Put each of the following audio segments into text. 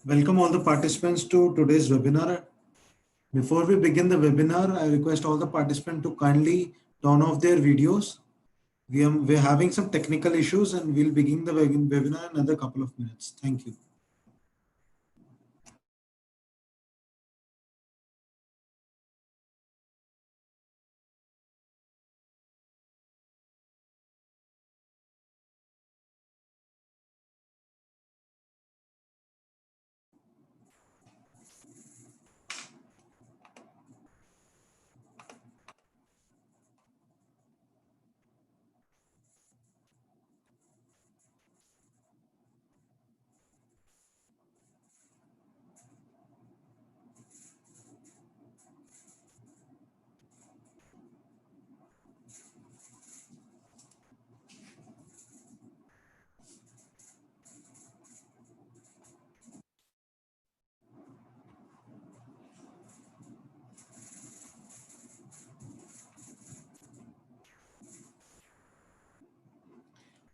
Welcome all the participants to today's webinar. Before we begin the webinar, I request all the participants to kindly turn off their videos. We're having some technical issues and we'll begin the webinar in another couple of minutes. Thank you.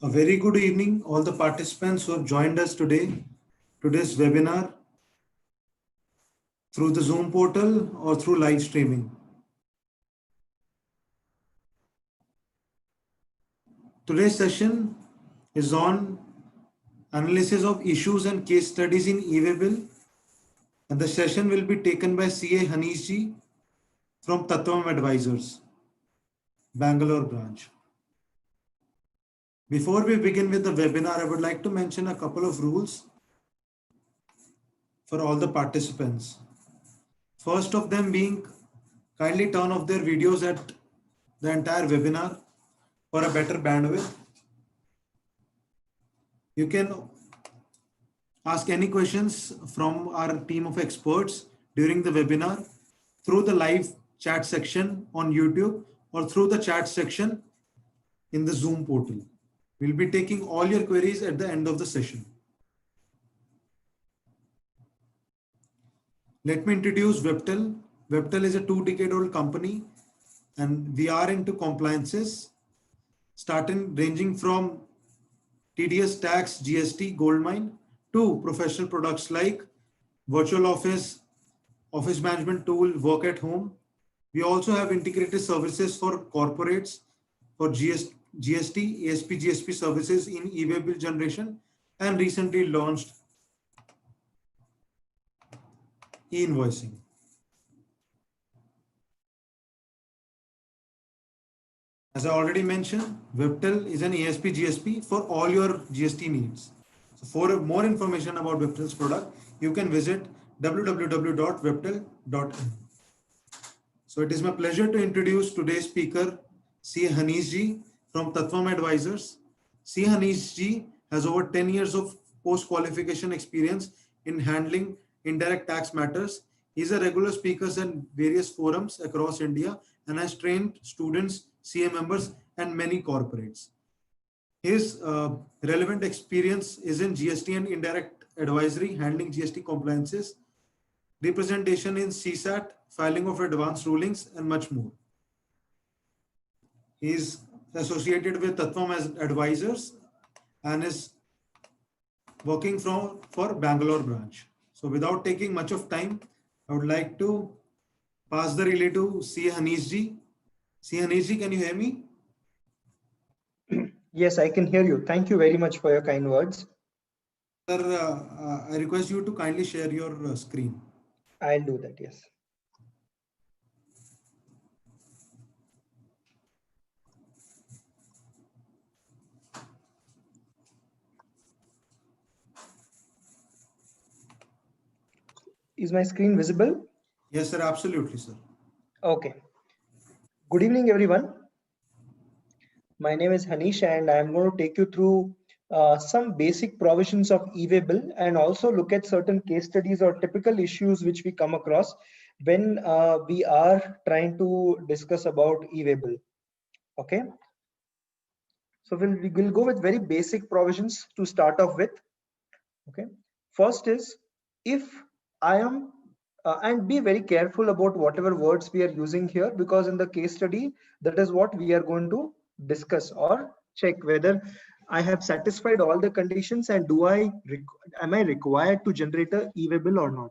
A very good evening, all the participants who have joined us today's webinar through the Zoom portal or through live streaming. Today's session is on analysis of issues and case studies in eWaybill, and the session will be taken by CA Hanish ji from Tattvam Advisors, Bangalore branch. Before we begin with the webinar, I would like to mention a couple of rules for all the participants. First of them being, kindly turn off their videos at the entire webinar for a better bandwidth. You can ask any questions from our team of experts during the webinar through the live chat section on YouTube or through the chat section in the Zoom portal. We'll be taking all your queries at the end of the session. Let me introduce Webtel. Webtel is a 2-decade-old company and we are into compliances, ranging from TDS, tax, GST, goldmine to professional products like virtual office, office management tool, work at home. We also have integrated services for corporates for GST, ASP, GSP services in eWaybill generation, and recently launched e-invoicing. As I already mentioned, Webtel is an ASP GSP for all your GST needs. So for more information about Webtel's product, you can visit www.webtel.in. So it is my pleasure to introduce today's speaker, C. Hanish ji from Tattvam Advisors. C. Hanish ji has over 10 years of post-qualification experience in handling indirect tax matters. He is a regular speaker at various forums across India and has trained students, CA members, and many corporates. His relevant experience is in GST and indirect advisory, handling GST compliances, representation in CSAT, filing of advanced rulings, and much more. He is associated with Tattvam as advisors and is working for Bangalore branch. So without taking much of time, I would like to pass the relay to C. Hanish ji. C. Hanish ji, can you hear me? Yes, I can hear you. Thank you very much for your kind words. Sir, I request you to kindly share your screen. I'll do that, yes. Is my screen visible? Yes, sir, absolutely, sir. Okay. Good evening, everyone. My name is Hanish and I'm going to take you through some basic provisions of eWaybill and also look at certain case studies or typical issues which we come across when we are trying to discuss about eWaybill. Okay. So we'll go with very basic provisions to start off with. Okay. First is, if I am and be very careful about whatever words we are using here, because in the case study, that is what we are going to discuss or check whether I have satisfied all the conditions, and am I required to generate a e-way bill or not?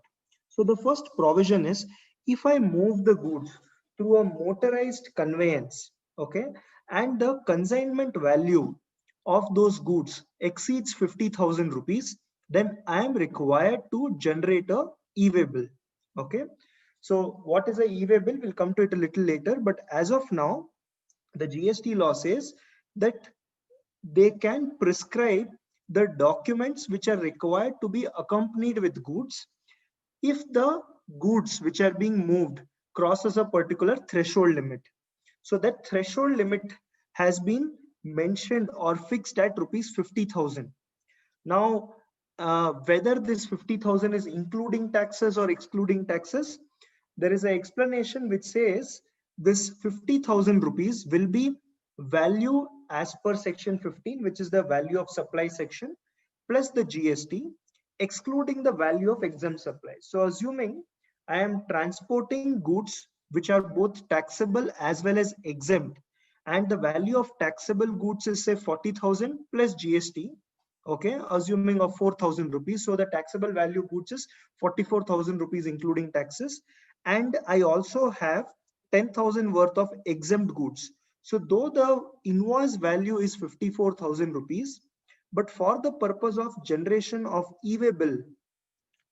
So the first provision is, if I move the goods through a motorized conveyance, okay, and the consignment value of those goods exceeds 50,000 rupees, then I am required to generate a e-way bill. Okay. So what is a e-way bill? We'll come to it a little later, but as of now, the GST law says that they can prescribe the documents which are required to be accompanied with goods if the goods which are being moved crosses a particular threshold limit. So that threshold limit has been mentioned or fixed at rupees 50,000. Now, whether this 50,000 is including taxes or excluding taxes, there is an explanation which says this 50,000 rupees will be value as per section 15, which is the value of supply section, plus the GST, excluding the value of exempt supply. So assuming I am transporting goods which are both taxable as well as exempt, and the value of taxable goods is say 40,000 plus GST, okay, assuming of 4,000 rupees. So the taxable value goods is 44,000 rupees including taxes. And I also have 10,000 worth of exempt goods. So though the invoice value is 54,000 rupees, but for the purpose of generation of e-way bill,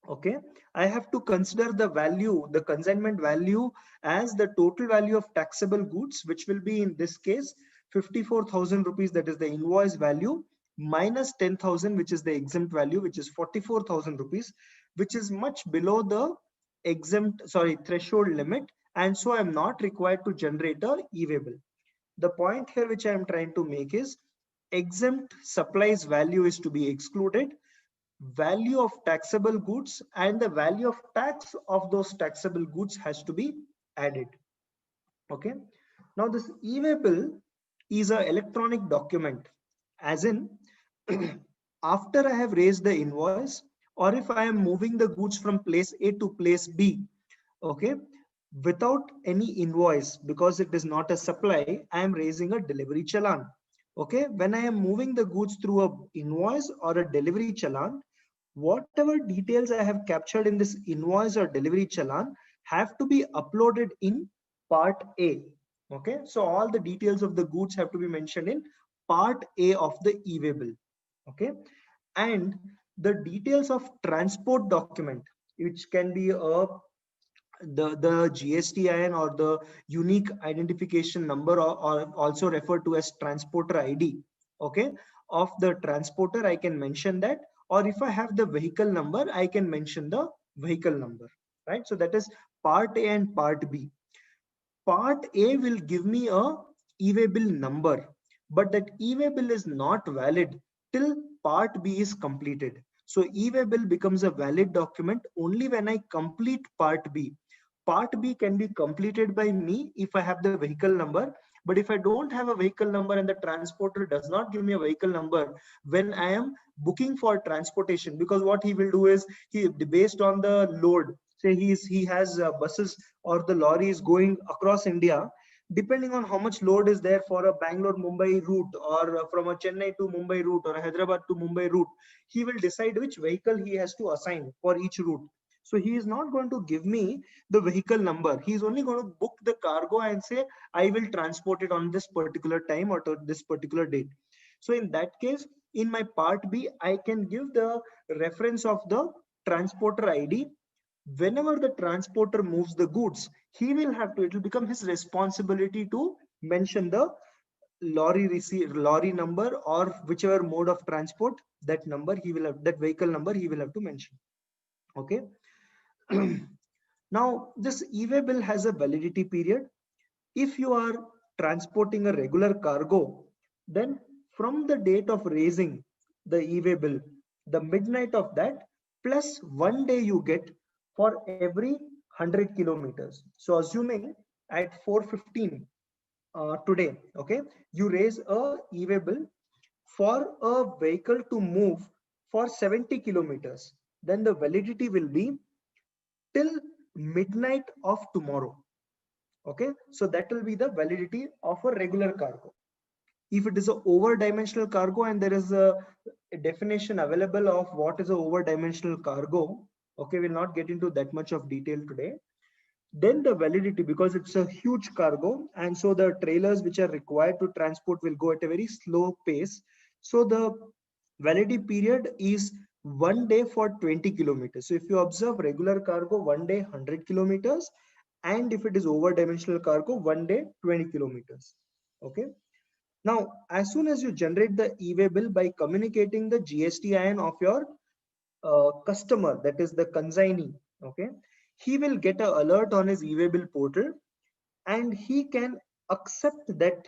okay, I have to consider the value, the consignment value, as the total value of taxable goods, which will be in this case 54,000 rupees, that is the invoice value, minus 10,000, which is the exempt value, which is 44,000 rupees, which is much below the threshold limit, and so I'm not required to generate a e-way bill. The point here which I am trying to make is, exempt supplies value is to be excluded, value of taxable goods and the value of tax of those taxable goods has to be added. Okay. Now this e-way bill is an electronic document, as in after I have raised the invoice, or if I am moving the goods from place A to place B, okay, without any invoice, because it is not a supply, I am raising a delivery challan. Okay, when I am moving the goods through a invoice or a delivery challan, whatever details I have captured in this invoice or delivery challan have to be uploaded in part A. Okay, so all the details of the goods have to be mentioned in part A of the e-way bill. Okay, and the details of transport document, which can be the GSTIN or the unique identification number, or also referred to as transporter ID, okay, of the transporter, I can mention that. Or if I have the vehicle number, I can mention the vehicle number, right? So that is part A and part B. Part A will give me a e-way bill number, but that e-way bill is not valid till part B is completed. So e-way bill becomes a valid document only when I complete part B. Part B can be completed by me if I have the vehicle number, but if I don't have a vehicle number and the transporter does not give me a vehicle number when I am booking for transportation, because what he will do is, he, based on the load, say he has buses or the lorry is going across India, depending on how much load is there for a Bangalore Mumbai route, or from a Chennai to Mumbai route, or a Hyderabad to Mumbai route, he will decide which vehicle he has to assign for each route. So he is not going to give me the vehicle number. He is only going to book the cargo and say, I will transport it on this particular time or to this particular date. So in that case, in my part B, I can give the reference of the transporter ID. Whenever the transporter moves the goods, he will have to, it will become his responsibility to mention the lorry number, or whichever mode of transport, that number he will have, that vehicle number he will have to mention. Okay. Now this e-way bill has a validity period. If you are transporting a regular cargo, then from the date of raising the e-way bill, the midnight of that plus 1 day you get for every 100 kilometers. So assuming at 4:15 today, okay, you raise a e-way bill for a vehicle to move for 70 kilometers, then the validity will be till midnight of tomorrow. Okay, so that will be the validity of a regular cargo. if it is a over dimensional cargo, and there is a definition available of what is a over dimensional cargo. Okay, we'll not get into that much of detail today. Then the validity, because it's a huge cargo, and so the trailers which are required to transport will go at a very slow pace. So the validity period is 1 day for 20 kilometers. So if you observe regular cargo, 1 day 100 kilometers, and if it is over dimensional cargo, 1 day 20 kilometers. Okay. Now, as soon as you generate the e-way bill by communicating the GSTIN of your customer, that is the consignee, okay, he will get an alert on his e-way bill portal, and he can accept that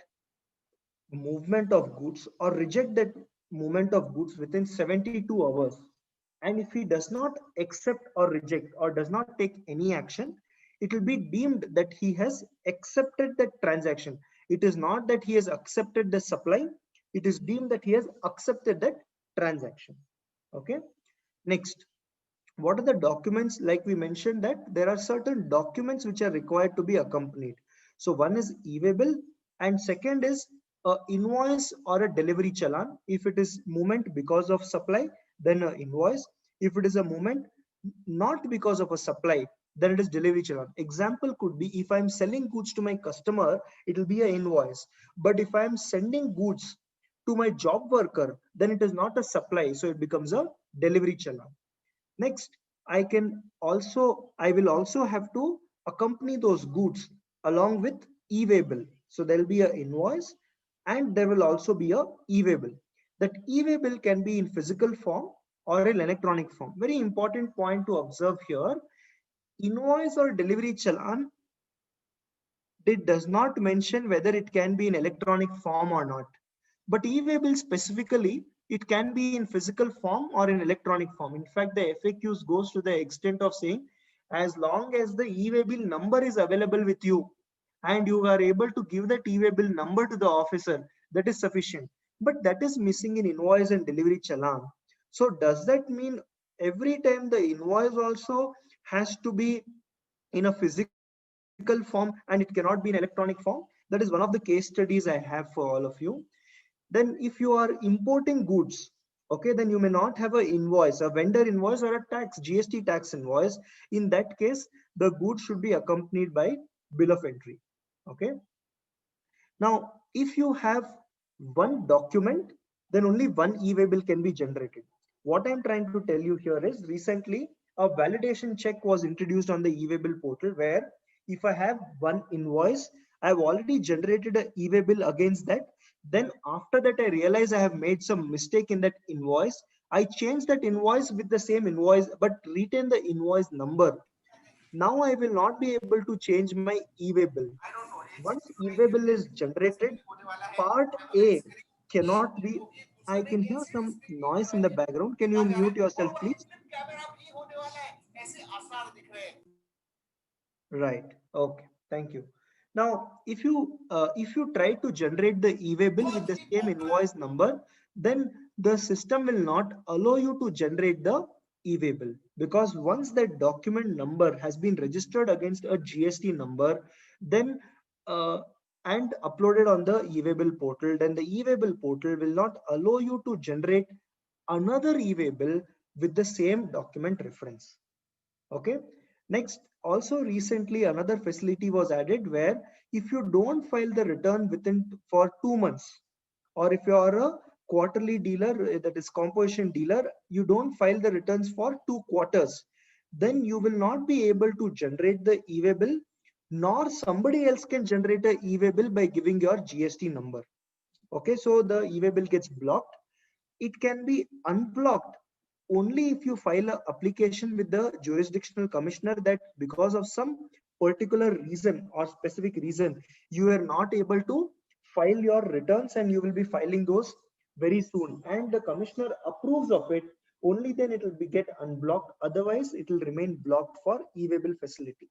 movement of goods or reject that movement of goods within 72 hours. And if he does not accept or reject or does not take any action, it will be deemed that he has accepted that transaction. It is not that he has accepted the supply, it is deemed that he has accepted that transaction. Okay. Next, what are the documents? Like we mentioned that there are certain documents which are required to be accompanied. So one is e-way bill, and second is a invoice or a delivery challan. If it is movement because of supply, then an invoice. If it is a movement not because of a supply, then it is delivery challan. Example could be, if I'm selling goods to my customer, it will be an invoice. But if I'm sending goods to my job worker, then it is not a supply, so it becomes a delivery challan. Next, I will also have to accompany those goods along with e-way bill. So there will be an invoice, and there will also be a e-way bill. That e-way bill can be in physical form or in electronic form. Very important point to observe here. Invoice or delivery challan, it does not mention whether it can be in electronic form or not. But e-way bill specifically, it can be in physical form or in electronic form. In fact, the FAQs goes to the extent of saying, as long as the e-way bill number is available with you and you are able to give that e-way bill number to the officer, that is sufficient. But that is missing in invoice and delivery challan. So does that mean every time the invoice also has to be in a physical form and it cannot be in electronic form? That is one of the case studies I have for all of you. Then if you are importing goods, okay, then you may not have an invoice, a vendor invoice or a tax, GST tax invoice. In that case, the goods should be accompanied by bill of entry. Okay. Now, if you have one document, then only one e-way bill can be generated. What I'm trying to tell you here is, recently a validation check was introduced on the e-way bill portal, where if I have one invoice, I've already generated an e-way bill against that. Then after that, I realize I have made some mistake in that invoice. I change that invoice with the same invoice, but retain the invoice number. Now I will not be able to change my e-way bill. Once e-way bill is generated, part A cannot be. I can hear some noise in the background. Can you mute yourself, please? Right. Okay. Thank you. Now, if you try to generate the e-way bill with the same invoice number, then the system will not allow you to generate the e-way bill, because once that document number has been registered against a GST number, then uh, and uploaded on the e-way bill portal, then the e-way bill portal will not allow you to generate another e-way bill with the same document reference. Okay. Next, also recently another facility was added, where if you don't file the return within for 2 months, or if you are a quarterly dealer, that is composition dealer, you don't file the returns for 2 quarters, then you will not be able to generate the e-way bill, nor somebody else can generate a e-way bill by giving your GST number. Okay, so the e-way bill gets blocked. It can be unblocked only if you file an application with the jurisdictional commissioner that because of some particular reason or specific reason, you are not able to file your returns, and you will be filing those very soon, and the commissioner approves of it. Only then it will be get unblocked. Otherwise, it will remain blocked for e-way bill facility.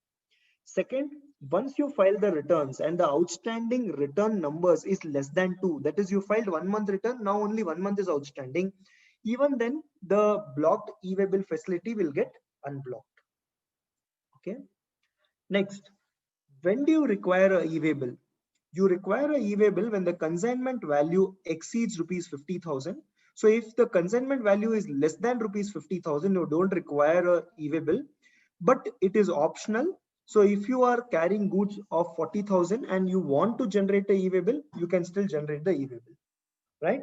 Second, once you file the returns and the outstanding return numbers is less than 2, that is, you filed 1 month return, now only 1 month is outstanding, even then the blocked e-way bill facility will get unblocked. Okay. Next, when do you require a e-way bill? You require a e-way bill when the consignment value exceeds rupees 50,000. So if the consignment value is less than rupees 50,000, you don't require a e-way bill, but it is optional. So if you are carrying goods of 40,000 and you want to generate a e-way bill, you can still generate the e-way bill, right?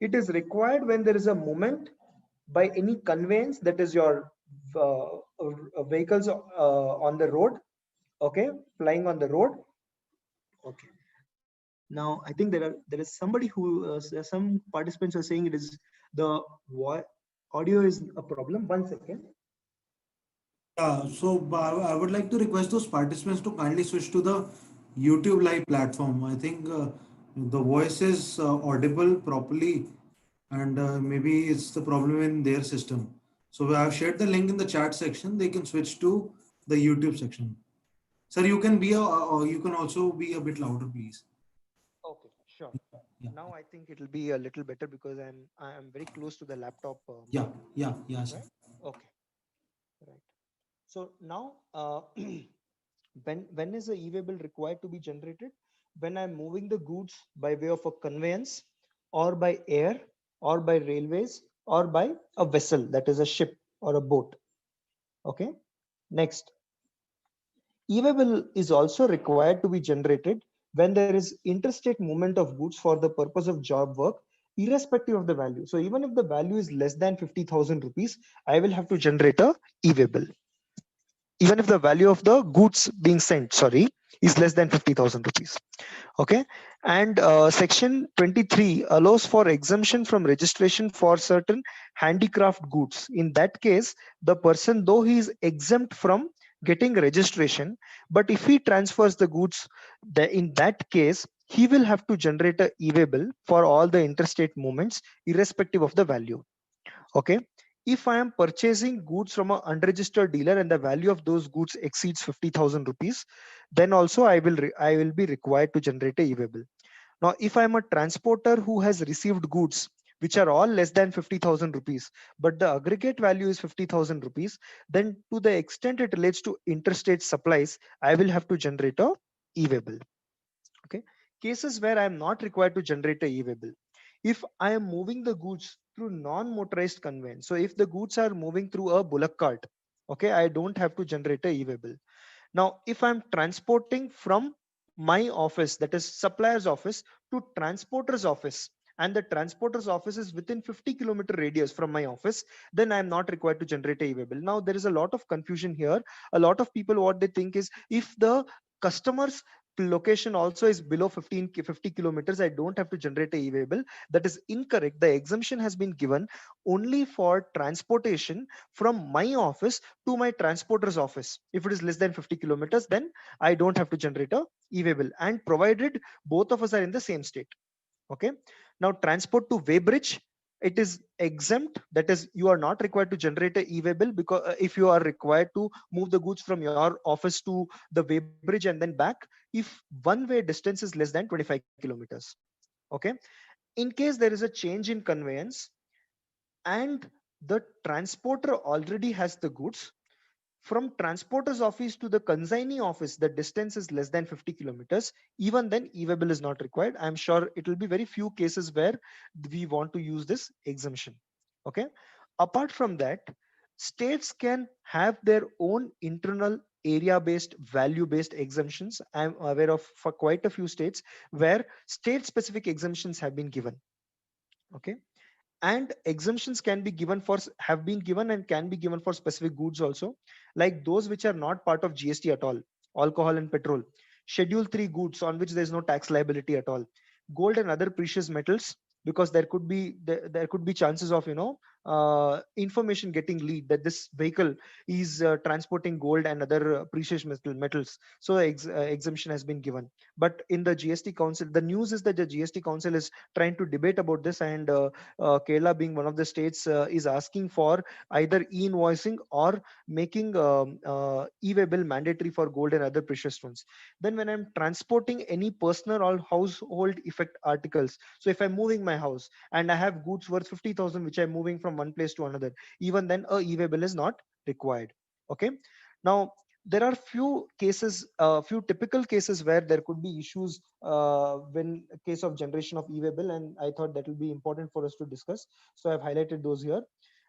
It is required when there is a movement by any conveyance, that is your vehicles on the road, okay, flying on the road. Okay. Now I think there is somebody who some participants are saying it is the audio is a problem. 1 second. Yeah, so I would like to request those participants to kindly switch to the YouTube live platform. I think the voice is audible properly, and maybe it's the problem in their system. So I've shared the link in the chat section. They can switch to the YouTube section. Sir, you can you can also be a bit louder, please. Okay, sure. Yeah, Now I think it will be a little better because I am very close to the laptop yeah, mic, yeah, sir. right? Okay, right. So now when is the e-way bill required to be generated? When I'm moving the goods by way of a conveyance, or by air, or by railways, or by a vessel, that is a ship or a boat. Okay. Next, e-way bill is also required to be generated when there is interstate movement of goods for the purpose of job work, irrespective of the value. So even if the value is less than 50,000 rupees, I will have to generate a e-way bill. Even if the value of the goods being sent, sorry, is less than 50,000 rupees. Okay. And section 23 allows for exemption from registration for certain handicraft goods. In that case, the person, though he is exempt from getting registration, but if he transfers the goods, in that case he will have to generate a e-way bill for all the interstate movements, irrespective of the value. Okay. If I am purchasing goods from an unregistered dealer and the value of those goods exceeds 50,000 rupees, then also I will be required to generate a e-way bill. Now, if I'm a transporter who has received goods which are all less than 50,000 rupees, but the aggregate value is 50,000 rupees, then to the extent it relates to interstate supplies, I will have to generate a e-way bill. Okay. Cases where I am not required to generate a e-way bill. If I am moving the goods through non-motorized conveyance, so if the goods are moving through a bullock cart, okay, I don't have to generate a e-way bill. Now, if I'm transporting from my office, that is supplier's office, to transporter's office, and the transporter's office is within 50-kilometer radius from my office, then I'm not required to generate a e-way bill. Now, there is a lot of confusion here. A lot of people, what they think is, if the customer's location also is below 50 kilometers, I don't have to generate a e-way bill. That is incorrect. The exemption has been given only for transportation from my office to my transporter's office. If it is less than 50 kilometers, then I don't have to generate a e-way bill, and provided both of us are in the same state. Okay. Now, transport to weighbridge, it is exempt. That is, you are not required to generate a e-way bill, because if you are required to move the goods from your office to the weighbridge and then back, if one way distance is less than 25 kilometers. Okay. In case there is a change in conveyance and the transporter already has the goods, from transporter's office to the consignee office, the distance is less than 50 kilometers. Even then, e-way bill is not required. I'm sure it will be very few cases where we want to use this exemption. Okay. Apart from that, states can have their own internal area-based, value-based exemptions. I'm aware of for quite a few states where state-specific exemptions have been given. Okay. And exemptions can be given for, have been given and can be given for specific goods also, like those which are not part of GST at all: alcohol and petrol, schedule 3 goods on which there is no tax liability at all, gold and other precious metals, because there could be chances of, information getting leaked that this vehicle is transporting gold and other precious metals. So exemption has been given. But in the GST council, the news is that the GST council is trying to debate about this, and Kerala, being one of the states, is asking for either e-invoicing or making e-way bill mandatory for gold and other precious stones. Then when I'm transporting any personal or household effect articles, so if I'm moving my house and I have goods worth 50,000 which I'm moving from one place to another, even then a e-way bill is not required. Okay. Now, there are few cases, few typical cases where there could be issues when a case of generation of e-way bill, and I thought that will be important for us to discuss. So I've highlighted those here.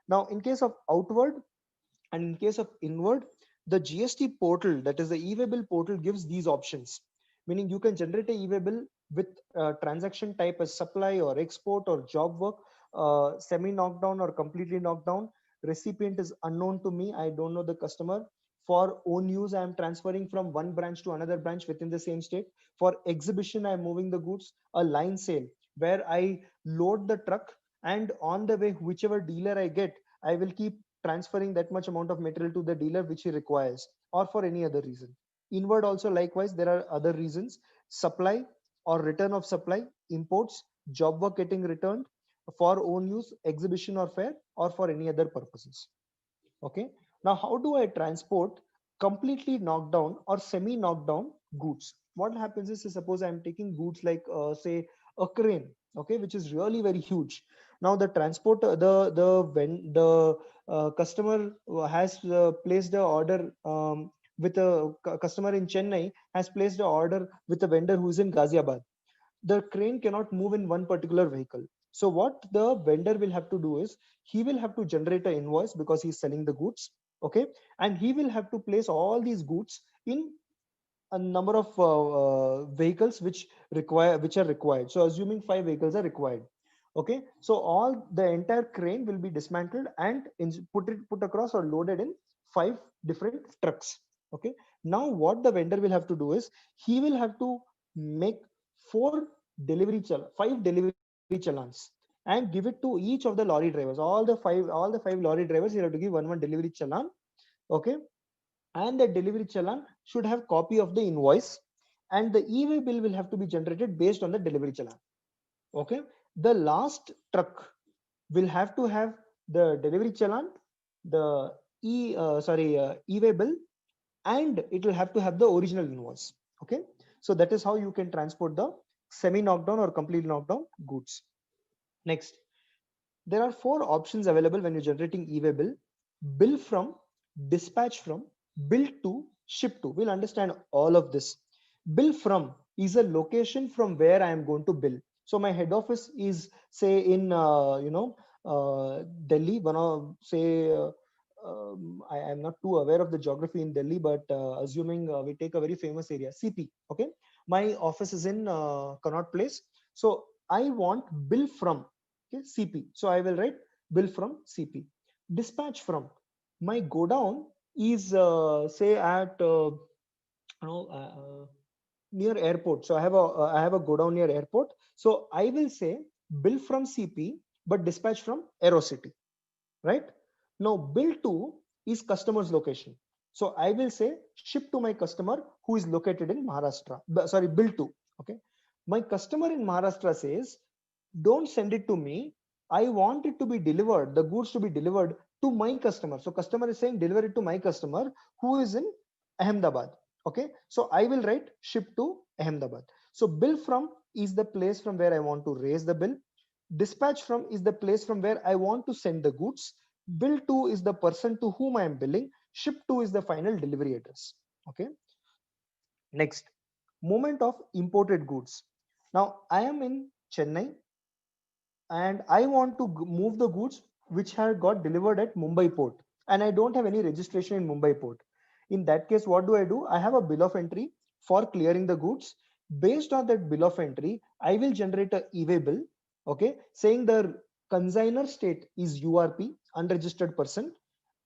Now, in case of outward and in case of inward, the GST portal, that is the e-way bill portal, gives these options, meaning you can generate a e-way bill with transaction type as supply or export or job work, semi knockdown or completely knockdown. Recipient is unknown to me, I don't know the customer. For own use, I am transferring from one branch to another branch within the same state. For exhibition, I am moving the goods. A line sale, where I load the truck and on the way, whichever dealer I get, I will keep transferring that much amount of material to the dealer which he requires, or for any other reason. Inward also likewise, there are other reasons: supply or return of supply, imports, job work getting returned, for own use, exhibition or fair, or for any other purposes. Okay. Now, how do I transport completely knocked down or semi knocked down goods? What happens is, suppose I'm taking goods like say a crane, okay, which is really very huge. Now the transporter, the customer has placed the order with a customer in Chennai has placed the order with a vendor who's in Ghaziabad. The crane cannot move in one particular vehicle. So what the vendor will have to do is, he will have to generate an invoice because he's selling the goods, okay, and he will have to place all these goods in a number of vehicles which are required. So assuming 5 vehicles are required, okay, so all the entire crane will be dismantled and put across or loaded in 5 different trucks. Okay. Now what the vendor will have to do is, he will have to make 5 delivery challans and give it to each of the lorry drivers. All the five lorry drivers, you have to give one delivery challan. Okay. And the delivery challan should have copy of the invoice, and the e-way bill will have to be generated based on the delivery challan. Okay. The last truck will have to have the delivery challan, the e-way bill, and it will have to have the original invoice. Okay. So that is how you can transport the semi knockdown or complete knockdown goods. Next, there are 4 options available when you're generating e-way bill: bill from, dispatch from, bill to, ship to. We'll understand all of this. Bill from is a location from where I am going to bill. So my head office is, say, in Delhi. I am not too aware of the geography in Delhi, but assuming we take a very famous area, CP. Okay, my office is in Connaught Place. So I want bill from, okay, CP. So I will write bill from CP. Dispatch from, my godown is say at near airport. So I have a godown near airport. So I will say bill from CP, but dispatch from Aerocity, right? Now bill to is customer's location. So I will say ship to my customer who is located in Maharashtra. Sorry, bill to. Okay. My customer in Maharashtra says, don't send it to me. I want it to be delivered, the goods to be delivered to my customer. So customer is saying deliver it to my customer who is in Ahmedabad. Okay. So I will write ship to Ahmedabad. So bill from is the place from where I want to raise the bill. Dispatch from is the place from where I want to send the goods. Bill to is the person to whom I am billing. Ship to is the final delivery address. Okay. Next, movement of imported goods. Now I am in Chennai and I want to move the goods which have got delivered at Mumbai port, and I don't have any registration in Mumbai port. In that case, what do? I have a bill of entry for clearing the goods. Based on that bill of entry, I will generate a e-way bill, okay, saying the consigner state is URP, unregistered person,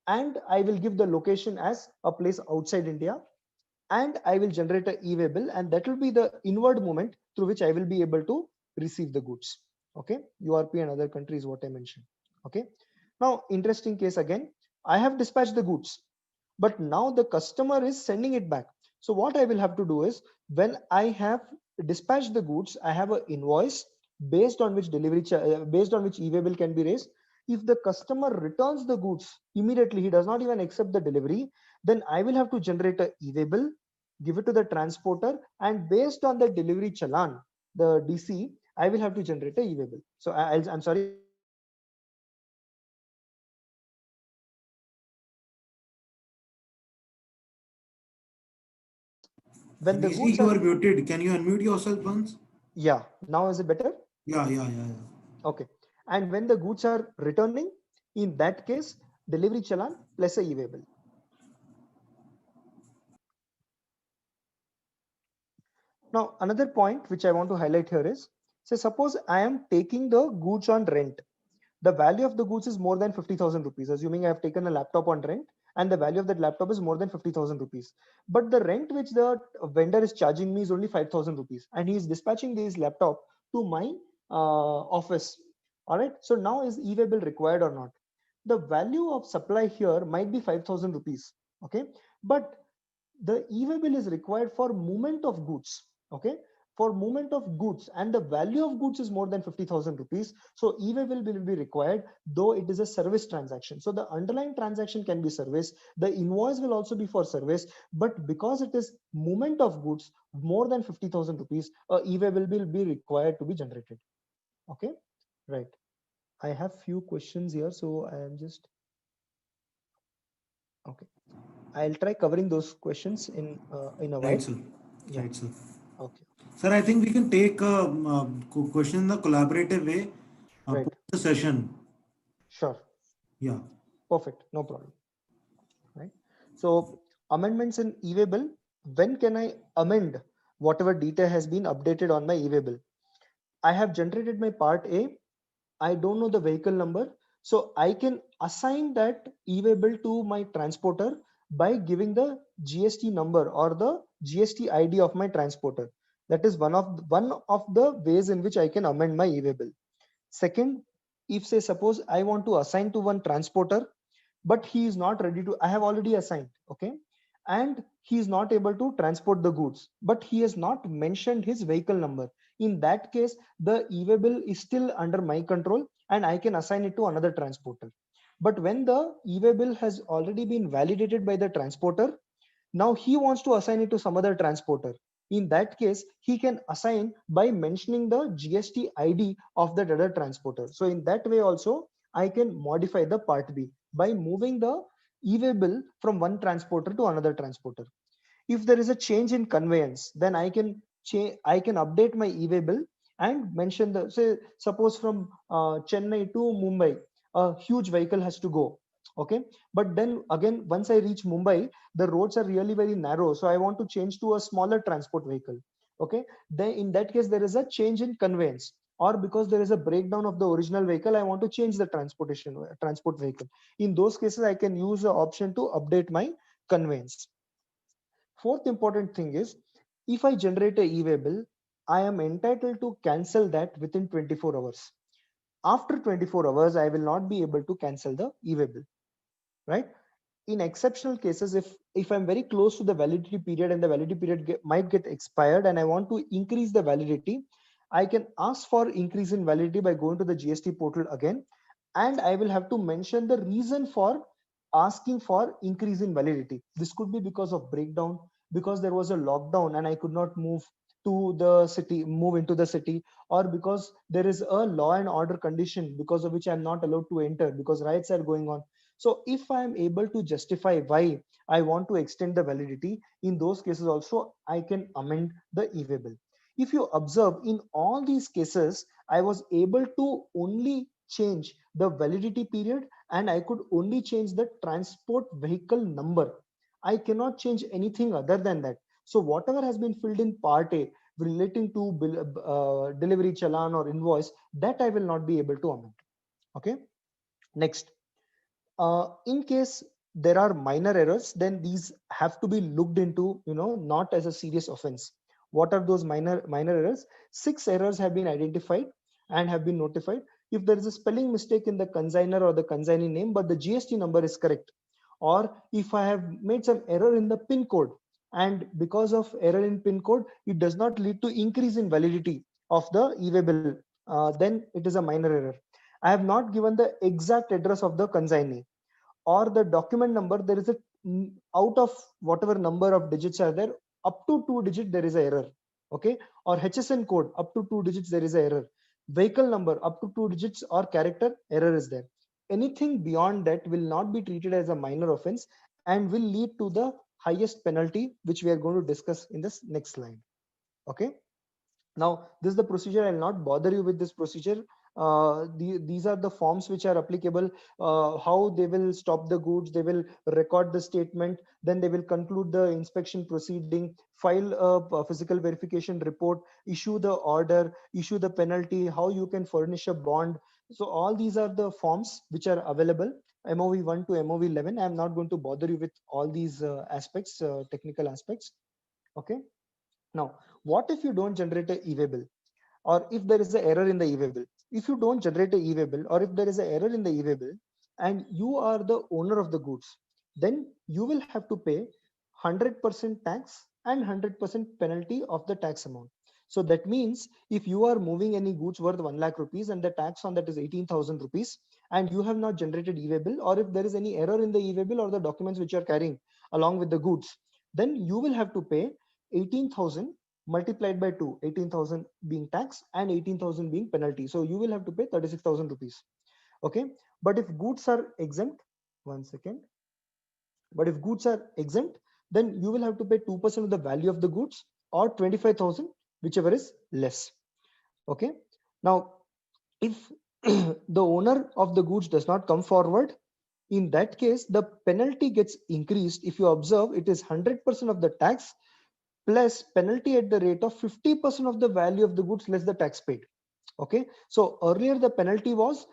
and I will give the location as a place outside India, and I will generate a e-way bill, and that will be the inward movement through which I will be able to receive the goods. Okay, URP and other countries what I mentioned. Okay, now interesting case again. I have dispatched the goods, but now the customer is sending it back. So what I will have to do is, when I have dispatched the goods, I have an invoice based on which based on which e-way bill can be raised. If the customer returns the goods immediately, he does not even accept the delivery, then I will have to generate a e-way bill, give it to the transporter, and based on the delivery challan, the DC, I will have to generate a e-way bill. So I'm sorry, I'll just pause here. When the Hanishji, goods you are, are muted. Can you unmute yourself once? yeah, now is it better? Yeah. Okay. And when the goods are returning, in that case, delivery challan plus a e-way bill. Now, another point which I want to highlight here is, say, suppose I am taking the goods on rent. The value of the goods is more than 50,000 rupees, assuming I have taken a laptop on rent and the value of that laptop is more than 50,000 rupees. But the rent which the vendor is charging me is only 5,000 rupees, and he is dispatching this laptop to my office. All right. So now is e-way bill required or not? The value of supply here might be 5,000 rupees. Okay. But the e-way bill is required for movement of goods. Okay, for movement of goods, and the value of goods is more than 50,000 rupees. So e-way bill will be required, though it is a service transaction. So the underlying transaction can be service. The invoice will also be for service, but because it is movement of goods more than 50,000 rupees, e-way bill will be required to be generated. Okay, right. I have few questions here, so I am just okay. I'll try covering those questions in a Right, while. sir. Yeah. Right, sir. Okay. Sir, I think we can take question in the collaborative way Right. post the session. Sure. Yeah. Perfect. No problem. Right. So amendments in e-way bill. When can I amend whatever data has been updated on my e-way bill? I have generated my part A. I don't know the vehicle number. So I can assign that e-way bill to my transporter by giving the GST number or the GST ID of my transporter. That is one of the ways in which I can amend my e-way bill. Second, if say suppose I want to assign to one transporter, but he is not ready to, I have already assigned, okay, and he is not able to transport the goods, but he has not mentioned his vehicle number. In that case, the e-way bill is still under my control and I can assign it to another transporter. But when the e-way bill has already been validated by the transporter, now he wants to assign it to some other transporter. In that case, he can assign by mentioning the GST ID of that other transporter. So in that way also, I can modify the part B by moving the e-way bill from one transporter to another transporter. If there is a change in conveyance, then I can update my e-way bill and mention the, say suppose from Chennai to Mumbai, a huge vehicle has to go. Okay, but then again, once I reach Mumbai, the roads are really very narrow, so I want to change to a smaller transport vehicle. Okay, then in that case there is a change in conveyance, or because there is a breakdown of the original vehicle, I want to change the transport vehicle. In those cases, I can use the option to update my conveyance. Fourth important thing is, if I generate a e-way bill, I am entitled to cancel that within 24 hours. After 24 hours, I will not be able to cancel the e-way bill, right? In exceptional cases, if I'm very close to the validity period and the validity period might get expired and I want to increase the validity, I can ask for increase in validity by going to the GST portal again, and I will have to mention the reason for asking for increase in validity. This could be because of breakdown, because there was a lockdown and I could not move to the city, move into the city, or because there is a law and order condition because of which I'm not allowed to enter because riots are going on. So if I am able to justify why I want to extend the validity, in those cases also I can amend the e-way bill. If you observe, in all these cases, I was able to only change the validity period and I could only change the transport vehicle number. I cannot change anything other than that. So whatever has been filled in part A relating to delivery challan or invoice, that I will not be able to amend. Okay. Next, in case there are minor errors, then these have to be looked into, not as a serious offense. What are those minor errors? 6 errors have been identified and have been notified. If there is a spelling mistake in the consignor or the consignee name, but the GST number is correct, or if I have made some error in the pin code, and because of error in pin code, it does not lead to increase in validity of the e-way bill, then it is a minor error. I have not given the exact address of the consignee, or the document number, there is a out of whatever number of digits are there, up to 2 digits there is a error. Okay, or HSN code up to 2 digits there is a error. Vehicle number up to 2 digits or character, error is there. Anything beyond that will not be treated as a minor offense and will lead to the highest penalty, which we are going to discuss in this next slide. Okay. Now, this is the procedure. I'll not bother you with this procedure. These are the forms which are applicable, how they will stop the goods, they will record the statement, then they will conclude the inspection proceeding, file a physical verification report, issue the order, issue the penalty, how you can furnish a bond. So all these are the forms which are available, MOV 1 to MOV 11. I'm not going to bother you with all these aspects, technical aspects. Okay. Now, what if you don't generate a e-way bill, or if there is an error in the e-way bill? If you don't generate a e-way bill, or if there is an error in the e-way bill, and you are the owner of the goods, then you will have to pay 100% tax and 100% penalty of the tax amount. So that means if you are moving any goods worth 1 lakh rupees and the tax on that is 18,000 rupees, and you have not generated e-way bill, or if there is any error in the e-way bill or the documents which you are carrying along with the goods, then you will have to pay 18,000 multiplied by 2, 18,000 being tax and 18,000 being penalty. So you will have to pay 36,000 rupees. Okay. But if goods are exempt, one second. But if goods are exempt, then you will have to pay 2% of the value of the goods, or 25,000, whichever is less. Okay. Now, if the owner of the goods does not come forward, in that case, the penalty gets increased. If you observe, it is 100% of the tax plus penalty at the rate of 50% of the value of the goods less the tax paid. Okay. So earlier the penalty was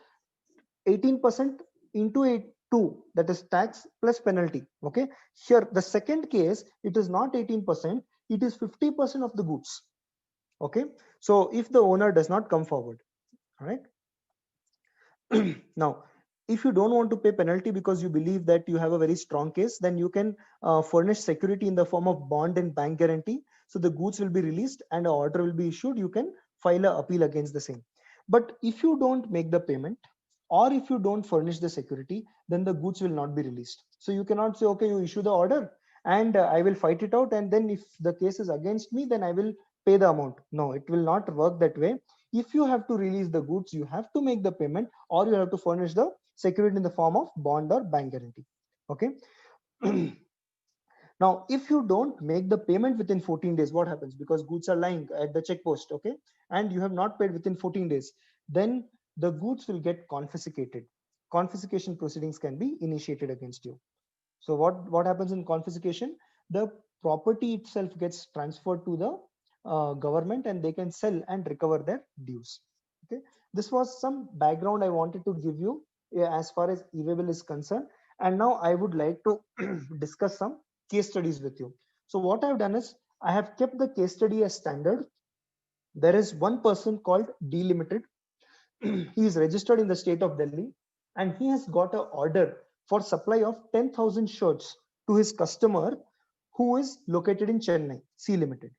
18% into 2, that is tax plus penalty. Okay. Here the second case, it is not 18%, it is 50% of the goods. Okay. So if the owner does not come forward, all right. Now, if you don't want to pay penalty because you believe that you have a very strong case, then you can furnish security in the form of bond and bank guarantee. So the goods will be released and an order will be issued. You can file an appeal against the same. But if you don't make the payment, or if you don't furnish the security, then the goods will not be released. So you cannot say, okay, you issue the order and I will fight it out, and then if the case is against me, then I will pay the amount. No, it will not work that way. If you have to release the goods, you have to make the payment, or you have to furnish the security in the form of bond or bank guarantee. Okay. Now, if you don't make the payment within 14 days, what happens? Because goods are lying at the check post, okay, and you have not paid within 14 days, then the goods will get confiscated. Confiscation proceedings can be initiated against you. So what happens in confiscation? The property itself gets transferred to the government, and they can sell and recover their dues. Okay, this was some background I wanted to give you as far as e-way bill is concerned. And now I would like to discuss some case studies with you. So what I've done is I have kept the case study as standard. There is one person called D Limited. He is registered in the state of Delhi, and he has got an order for supply of 10,000 shirts to his customer who is located in Chennai, C Limited.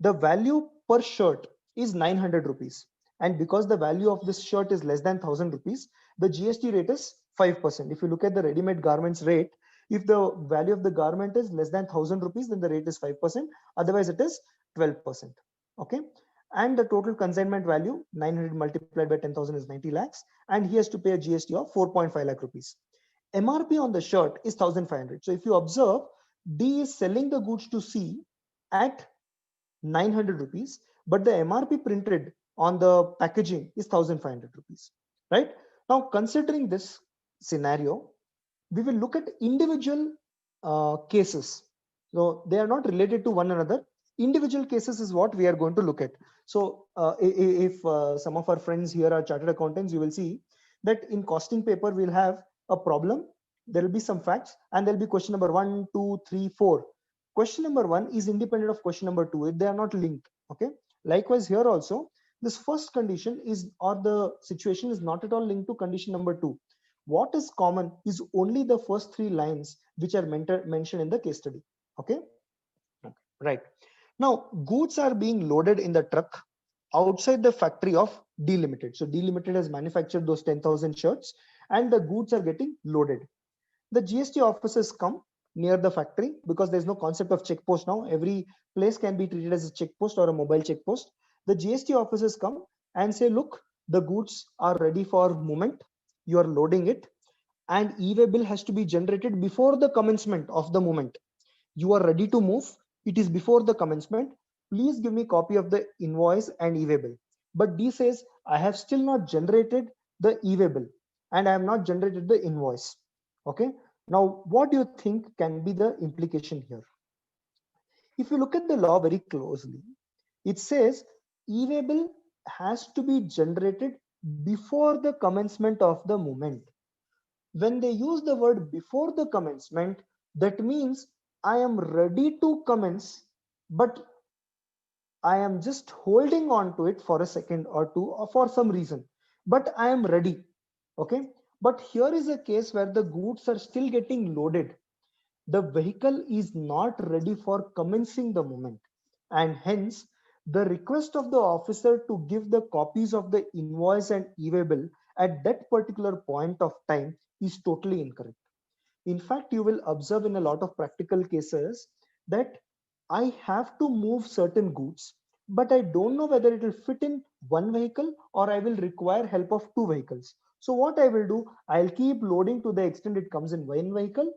The value per shirt is 900 rupees. And because the value of this shirt is less than 1,000 rupees, the GST rate is 5%. If you look at the ready-made garments rate, if the value of the garment is less than 1,000 rupees, then the rate is 5%. Otherwise, it is 12%. Okay. And the total consignment value, 900 multiplied by 10,000 is 90 lakhs. And he has to pay a GST of 4.5 lakh rupees. MRP on the shirt is 1,500. So if you observe, D is selling the goods to C at 900 rupees, but the MRP printed on the packaging is 1,500 rupees, right? Now, considering this scenario, we will look at individual cases. So they are not related to one another. Individual cases is what we are going to look at. So if some of our friends here are chartered accountants, you will see that in costing paper, we'll have a problem. There will be some facts, and there'll be question number 1, 2, 3, 4. Question number 1 is independent of question number 2. They are not linked. Okay. Likewise, here also, this first condition is, or the situation is not at all linked to condition number 2. What is common is only the first 3 lines which are mentioned in the case study. Okay. Right. Now, goods are being loaded in the truck outside the factory of D Limited. So D Limited has manufactured those 10,000 shirts, and the goods are getting loaded. The GST officers come near the factory, because there's no concept of check post now. Every place can be treated as a check post or a mobile check post. The GST officers come and say, look, the goods are ready for movement. You are loading it, and e-way bill has to be generated before the commencement of the movement. you are ready to move. It is before the commencement. Please give me copy of the invoice and e-way bill. But D says, I have still not generated the e-way bill and I have not generated the invoice. Okay. Now, what do you think can be the implication here? If you look at the law very closely, it says e-way bill has to be generated before the commencement of the movement. When they use the word before the commencement, that means I am ready to commence, but I am just holding on to it for a second or two or for some reason, but I am ready. Okay. But here is a case where the goods are still getting loaded. The vehicle is not ready for commencing the movement, and hence the request of the officer to give the copies of the invoice and e-way bill at that particular point of time is totally incorrect. In fact, you will observe in a lot of practical cases that I have to move certain goods, but I don't know whether it will fit in one vehicle or I will require help of two vehicles. So what I will do, I'll keep loading to the extent it comes in one vehicle.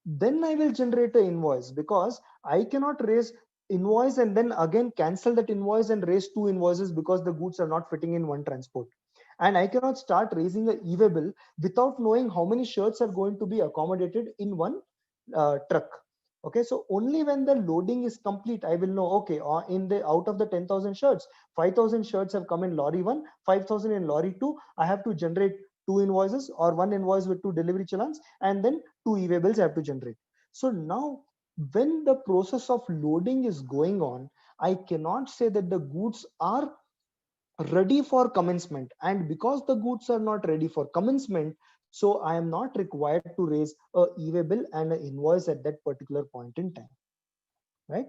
Then I will generate an invoice, because I cannot raise invoice and then again cancel that invoice and raise two invoices because the goods are not fitting in one transport. And I cannot start raising a e-way bill without knowing how many shirts are going to be accommodated in one truck. Okay, so only when the loading is complete, I will know, okay, in the out of the 10,000 shirts, 5,000 shirts have come in lorry 1, 5,000 in lorry 2. I have to generate two invoices or one invoice with two delivery challans, and then two e-way bills I have to generate. So now when the process of loading is going on, I cannot say that the goods are ready for commencement, and because the goods are not ready for commencement, so I am not required to raise a e-way bill and an invoice at that particular point in time, right?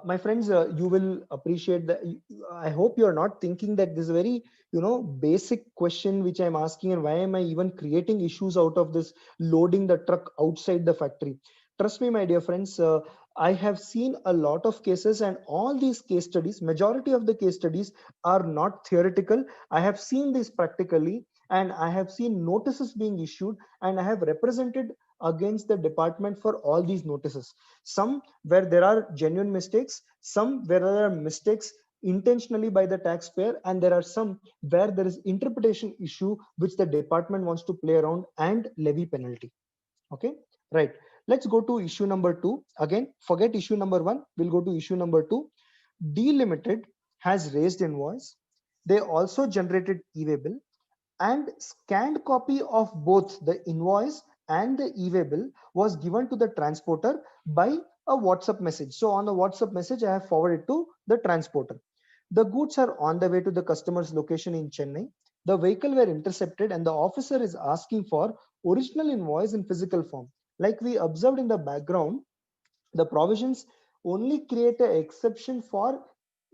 My friends, you will appreciate that. I hope you are not thinking that this very, basic question which I'm asking, and why am I even creating issues out of this loading the truck outside the factory. Trust me, my dear friends, I have seen a lot of cases, and all these case studies, majority of the case studies are not theoretical. I have seen this practically, and I have seen notices being issued, and I have represented against the department for all these notices. Some where there are genuine mistakes, some where there are mistakes intentionally by the taxpayer, and there are some where there is interpretation issue which the department wants to play around and levy penalty. Okay, right. Let's go to issue number 2. Again, forget issue number 1. We'll go to issue number 2. D Limited has raised invoice. They also generated e-way bill, and scanned copy of both the invoice and the e-way bill was given to the transporter by a WhatsApp message. So on the WhatsApp message, I have forwarded to the transporter. The goods are on the way to the customer's location in Chennai. The vehicle were intercepted, and the officer is asking for original invoice in physical form. Like we observed in the background, the provisions only create an exception for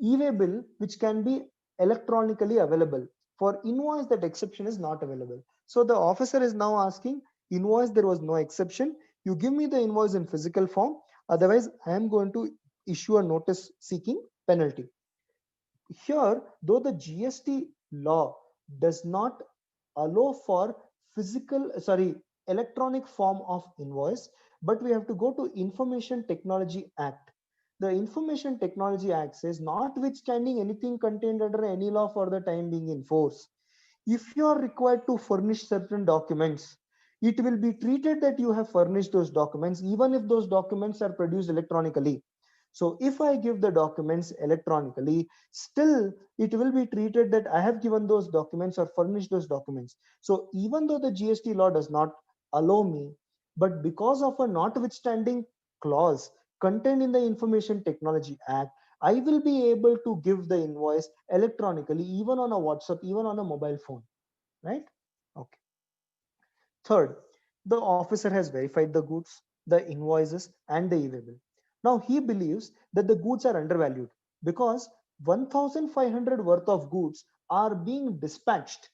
e-way bill, which can be electronically available. For invoice, that exception is not available. So the officer is now asking, invoice, there was no exception. You give me the invoice in physical form. Otherwise, I am going to issue a notice seeking penalty. Here, though the GST law does not allow for electronic form of invoice, but we have to go to Information Technology Act. The Information Technology Act says, notwithstanding anything contained under any law for the time being in force, if you are required to furnish certain documents, it will be treated that you have furnished those documents, even if those documents are produced electronically. So if I give the documents electronically, still it will be treated that I have given those documents or furnished those documents. So even though the GST law does not allow me, but because of a notwithstanding clause contained in the Information Technology Act, I will be able to give the invoice electronically, even on a WhatsApp, even on a mobile phone, right? Okay. Third, the officer has verified the goods, the invoices, and the e-way bill. Now he believes that the goods are undervalued because 1,500 worth of goods are being dispatched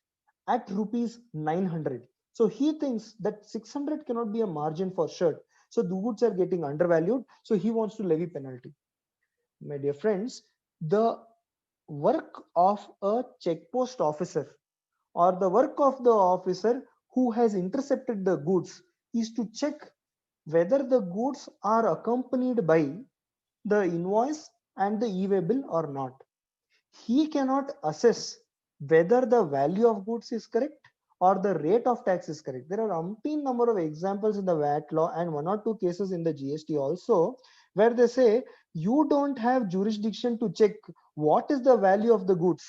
at rupees 900. So he thinks that 600 cannot be a margin for shirt. So the goods are getting undervalued. So he wants to levy penalty. My dear friends, the work of a check post officer or the work of the officer who has intercepted the goods is to check whether the goods are accompanied by the invoice and the e-way bill or not. He cannot assess whether the value of goods is correct or the rate of tax is correct. There are umpteen number of examples in the VAT law and one or two cases in the GST also, where they say you don't have jurisdiction to check what is the value of the goods.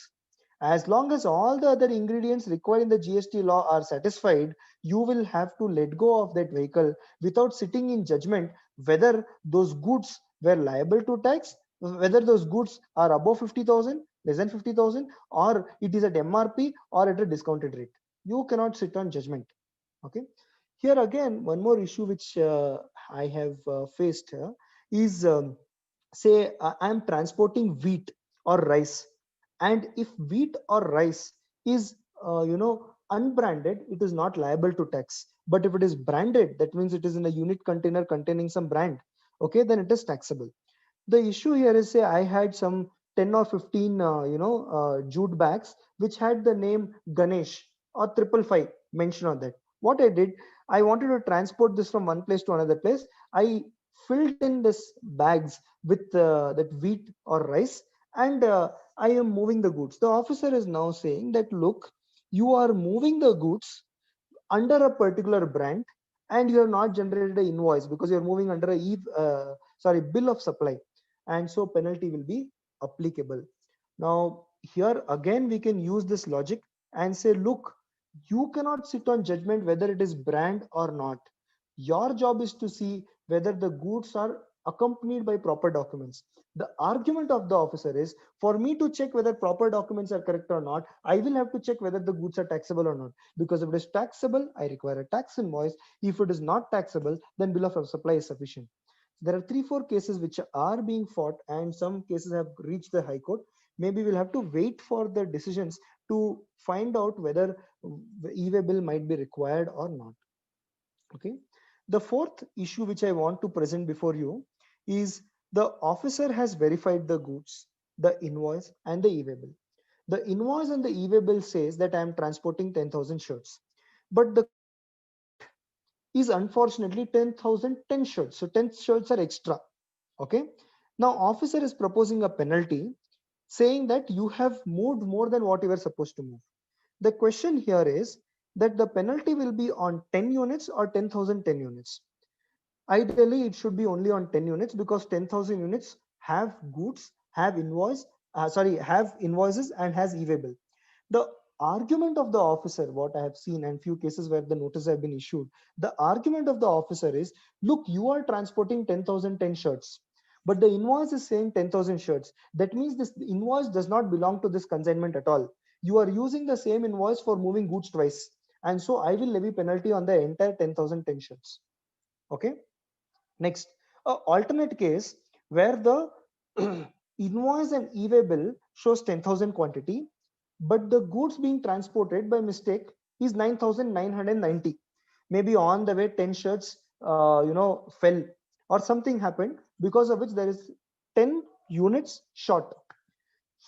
As long as all the other ingredients required in the GST law are satisfied, you will have to let go of that vehicle without sitting in judgment whether those goods were liable to tax, whether those goods are above 50,000, less than 50,000, or it is at MRP or at a discounted rate. You cannot sit on judgment. Okay. Here again, one more issue which I have faced here is say I am transporting wheat or rice, and if wheat or rice is unbranded, it is not liable to tax. But if it is branded, that means it is in a unit container containing some brand, okay, then it is taxable. The issue here is, say I had some 10 or 15 jute bags which had the name Ganesh or 555 mentioned on that. What I did, I wanted to transport this from one place to another place. I filled in this bags with that wheat or rice, and I am moving the goods. The officer is now saying that, look, you are moving the goods under a particular brand and you have not generated an invoice because you're moving under a bill of supply, and so penalty will be applicable. Now here again we can use this logic and say, look, you cannot sit on judgment whether it is brand or not. Your job is to see whether the goods are accompanied by proper documents. The argument of the officer is, for me to check whether proper documents are correct or not, I will have to check whether the goods are taxable or not. Because if it is taxable, I require a tax invoice. If it is not taxable, then bill of supply is sufficient. There are 3-4 cases which are being fought, and some cases have reached the High Court. Maybe we'll have to wait for the decisions to find out whether the e-way bill might be required or not. Okay. The fourth issue which I want to present before you is the officer has verified the goods, the invoice, and the e-way bill. The invoice and the e-way bill says that I am transporting 10,000 shirts, but the is unfortunately 10,010 shirts. So 10 shirts are extra. Okay. Now officer is proposing a penalty saying that you have moved more than what you were supposed to move. The question here is that the penalty will be on 10 units or 10,010 units. Ideally, it should be only on 10 units because 10,000 units have goods, have have invoices and has e-way bill. The argument of the officer, what I have seen and few cases where the notice have been issued, the argument of the officer is, look, you are transporting 10,010 shirts, but the invoice is saying 10,000 shirts. That means this invoice does not belong to this consignment at all. You are using the same invoice for moving goods twice. And so I will levy penalty on the entire 10,010 shirts. Okay. Next, a alternate case where the invoice and e-way bill shows 10,000 quantity, but the goods being transported by mistake is 9,990. Maybe on the way 10 shirts, fell or something happened because of which there is 10 units short.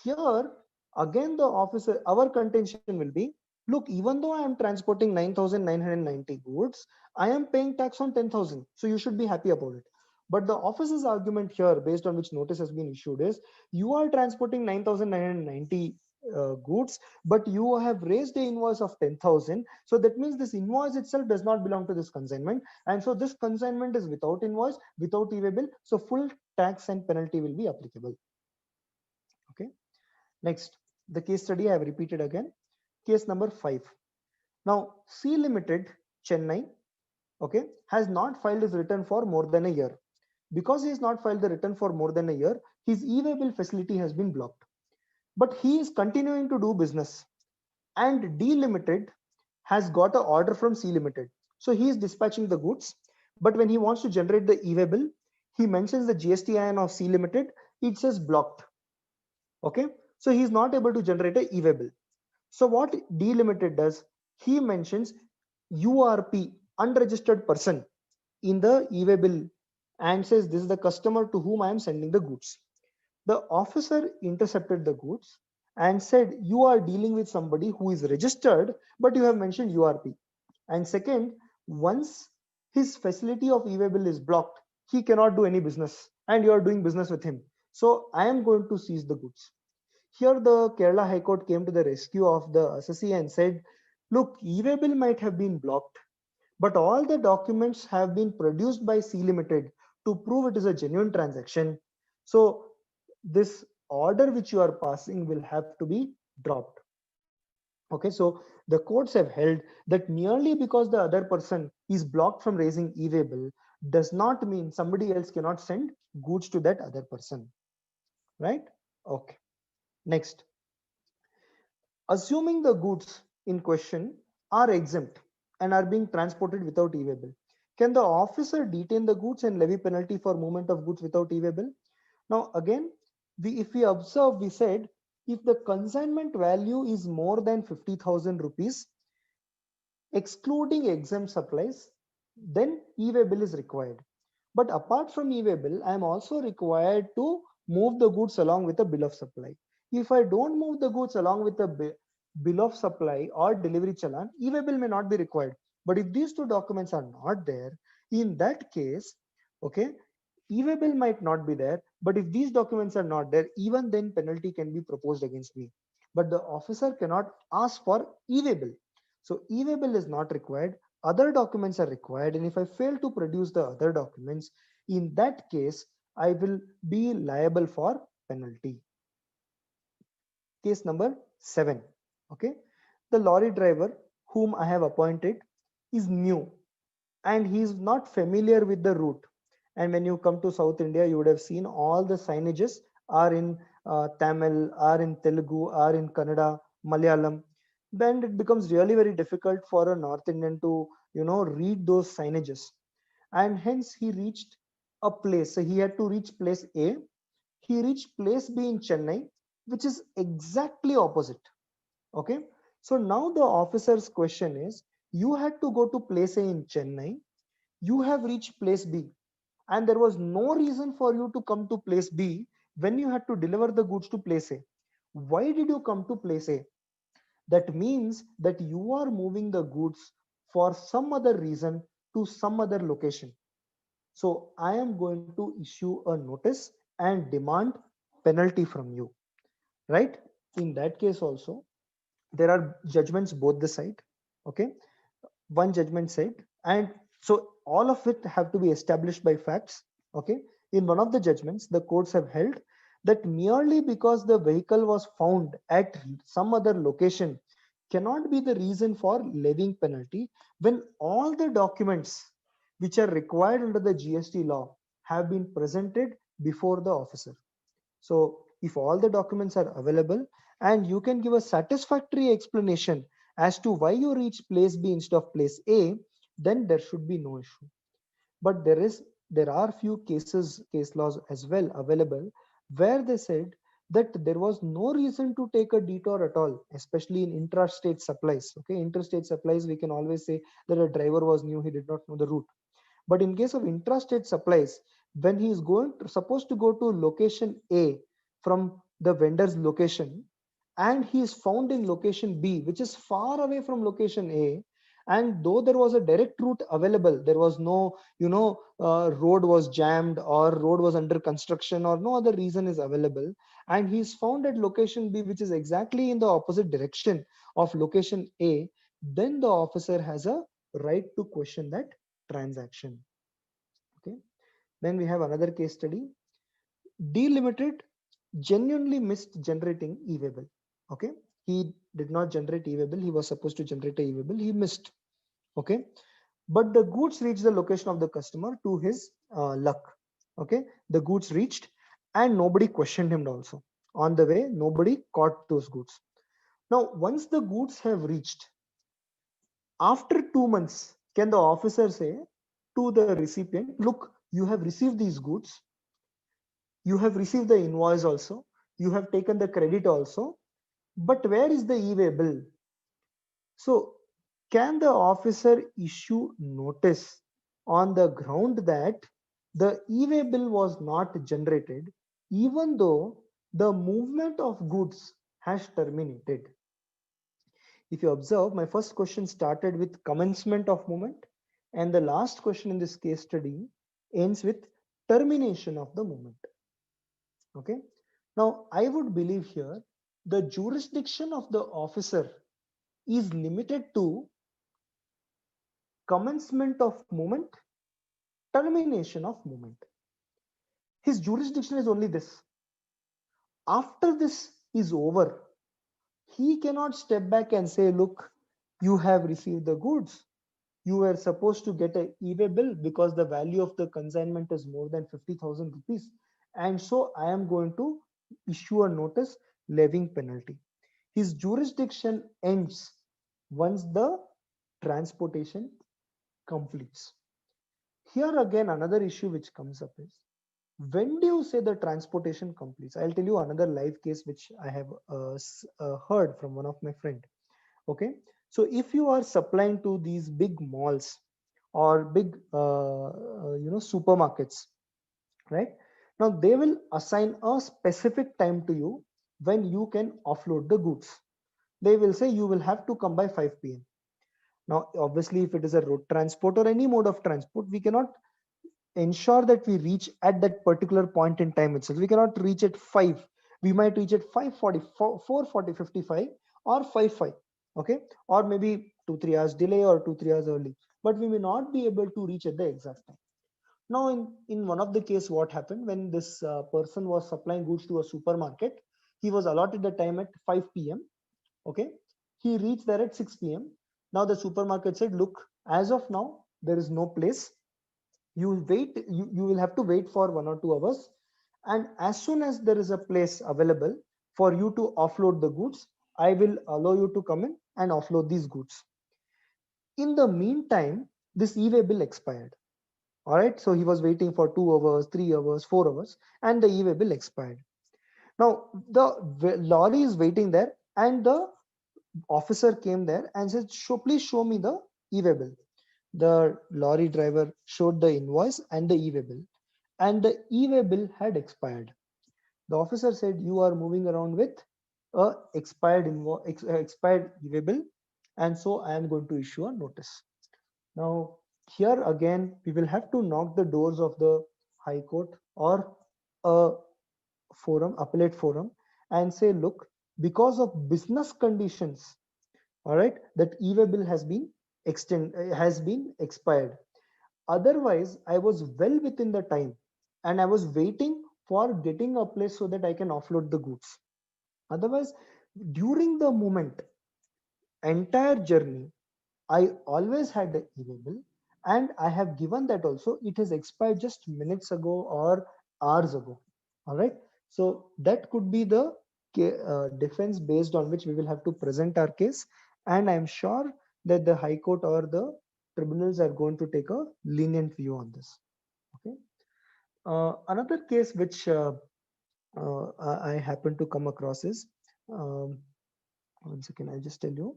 Here again, the officer, our contention will be, look, even though I am transporting 9,990 goods, I am paying tax on 10,000. So you should be happy about it. But the officer's argument here, based on which notice has been issued, is you are transporting 9,990 goods, but you have raised the invoice of 10,000. So that means this invoice itself does not belong to this consignment. And so this consignment is without invoice, without e-way bill. So full tax and penalty will be applicable. Okay. Next, the case study I have repeated again. Case number 5. Now, C Limited, Chennai, okay, has not filed his return for more than a year. Because he has not filed the return for more than a year, his e-way bill facility has been blocked. But he is continuing to do business, and D Limited has got an order from C Limited. So he is dispatching the goods, but when he wants to generate the e-way bill, he mentions the GSTIN of C Limited. It says blocked. Okay, so he's not able to generate a e-way bill. So what D Limited does, he mentions URP, unregistered person, in the e-way bill and says this is the customer to whom I am sending the goods. The officer intercepted the goods and said, you are dealing with somebody who is registered, but you have mentioned URP. And second, once his facility of e-way bill is blocked. He cannot do any business and you are doing business with him. So I am going to seize the goods. Here the Kerala High Court came to the rescue of the assessee and said, look, e-way bill might have been blocked, but all the documents have been produced by C Limited to prove it is a genuine transaction. So this order which you are passing will have to be dropped. Okay, so the courts have held that merely because the other person is blocked from raising e-way bill does not mean somebody else cannot send goods to that other person, right? Okay, next. Assuming the goods in question are exempt and are being transported without e-way bill, can the officer detain the goods and levy penalty for movement of goods without e-way bill? Now again, if we observe, we said if the consignment value is more than 50,000 rupees, excluding exempt supplies, then e-way bill is required. But apart from e-way bill, I am also required to move the goods along with a bill of supply. If I don't move the goods along with a bill of supply or delivery challan, e-way bill may not be required. But if these two documents are not there, in that case, okay, e-way bill might not be there. But if these documents are not there, even then penalty can be proposed against me. But the officer cannot ask for e-way bill. So e-way bill is not required. Other documents are required. And if I fail to produce the other documents, in that case, I will be liable for penalty. Case number 7. Okay. The lorry driver whom I have appointed is new and he is not familiar with the route. And when you come to South India, you would have seen all the signages are in Tamil, are in Telugu, are in Kannada, Malayalam. Then it becomes really very difficult for a North Indian to, read those signages. And hence he reached a place. So he had to reach place A. He reached place B in Chennai, which is exactly opposite. Okay. So now the officer's question is, you had to go to place A in Chennai. You have reached place B and there was no reason for you to come to place B when you had to deliver the goods to place A. Why did you come to place A? That means that you are moving the goods for some other reason to some other location. So I am going to issue a notice and demand penalty from you, right? In that case also, there are judgments both the side. Okay. One judgment said, and so all of it have to be established by facts. Okay. In one of the judgments, the courts have held that merely because the vehicle was found at some other location cannot be the reason for levying penalty when all the documents which are required under the GST law have been presented before the officer. So if all the documents are available and you can give a satisfactory explanation as to why you reach place B instead of place A, then there should be no issue. But there are few case laws as well available where they said that there was no reason to take a detour at all, especially in intrastate supplies. Okay, interstate supplies, we can always say that a driver was new, he did not know the route. But in case of intrastate supplies, when he is supposed to go to location A from the vendor's location, and he is found in location B, which is far away from location A, and though there was a direct route available, there was no, road was jammed or road was under construction or no other reason is available, and he is found at location B, which is exactly in the opposite direction of location A, then the officer has a right to question that transaction. Okay. Then we have another case study. D Limited genuinely missed generating e-way bill. Okay. He did not generate e-way bill. He was supposed to generate a e-way bill. He missed. Okay. But the goods reached the location of the customer to his luck. Okay. The goods reached and nobody questioned him also. On the way, nobody caught those goods. Now, once the goods have reached, after 2 months, can the officer say to the recipient, look, you have received these goods, you have received the invoice also, you have taken the credit also, but where is the e-way bill? So can the officer issue notice on the ground that the e-way bill was not generated, even though the movement of goods has terminated? If you observe, my first question started with commencement of movement And the last question in this case study ends with termination of the movement. Okay. Now, I would believe here the jurisdiction of the officer is limited to commencement of movement, termination of movement. His jurisdiction is only this. After this is over, he cannot step back and say, look, you have received the goods. You were supposed to get a e-way bill because the value of the consignment is more than 50,000 rupees. And so I am going to issue a notice levying penalty. His jurisdiction ends once the transportation completes. Here again, another issue which comes up is, when do you say the transportation completes? I'll tell you another live case which I have heard from one of my friend. Okay, so if you are supplying to these big malls or big supermarkets, right? Now they will assign a specific time to you when you can offload the goods. They will say you will have to come by 5 p.m. Now, obviously, if it is a road transport or any mode of transport, we cannot ensure that we reach at that particular point in time itself. We cannot reach at 5. We might reach at 5:40, 4:40, 55, or 5:5. Okay, or maybe 2-3 hours delay or 2-3 hours early, but we may not be able to reach at the exact time. Now, in one of the case, what happened when this person was supplying goods to a supermarket, he was allotted the time at 5 p.m. Okay, he reached there at 6 p.m. Now the supermarket said, look, as of now, there is no place. You wait, you will have to wait for 1 or 2 hours. And as soon as there is a place available for you to offload the goods, I will allow you to come in and offload these goods. In the meantime, this e-way bill expired. All right, so he was waiting for 2 hours, 3 hours, 4 hours, and the e-way bill expired. Now the lorry is waiting there, and the officer came there and said, please show me the e-way bill. The lorry driver showed the invoice and the e-way bill, and the e-way bill had expired. The officer said, you are moving around with a expired e-way bill, and so I am going to issue a notice. Now here again, we will have to knock the doors of the High Court or a forum, appellate forum, and say, look, because of business conditions, all right, that e-way bill has been expired. Otherwise, I was well within the time, and I was waiting for getting a place so that I can offload the goods. Otherwise, during the moment, entire journey, I always had the e-way bill, and I have given that also. It has expired just minutes ago or hours ago. All right. So that could be the defense based on which we will have to present our case. And I'm sure that the High Court or the tribunals are going to take a lenient view on this. Okay. Another case which I happen to come across is, 1 second, I'll just tell you.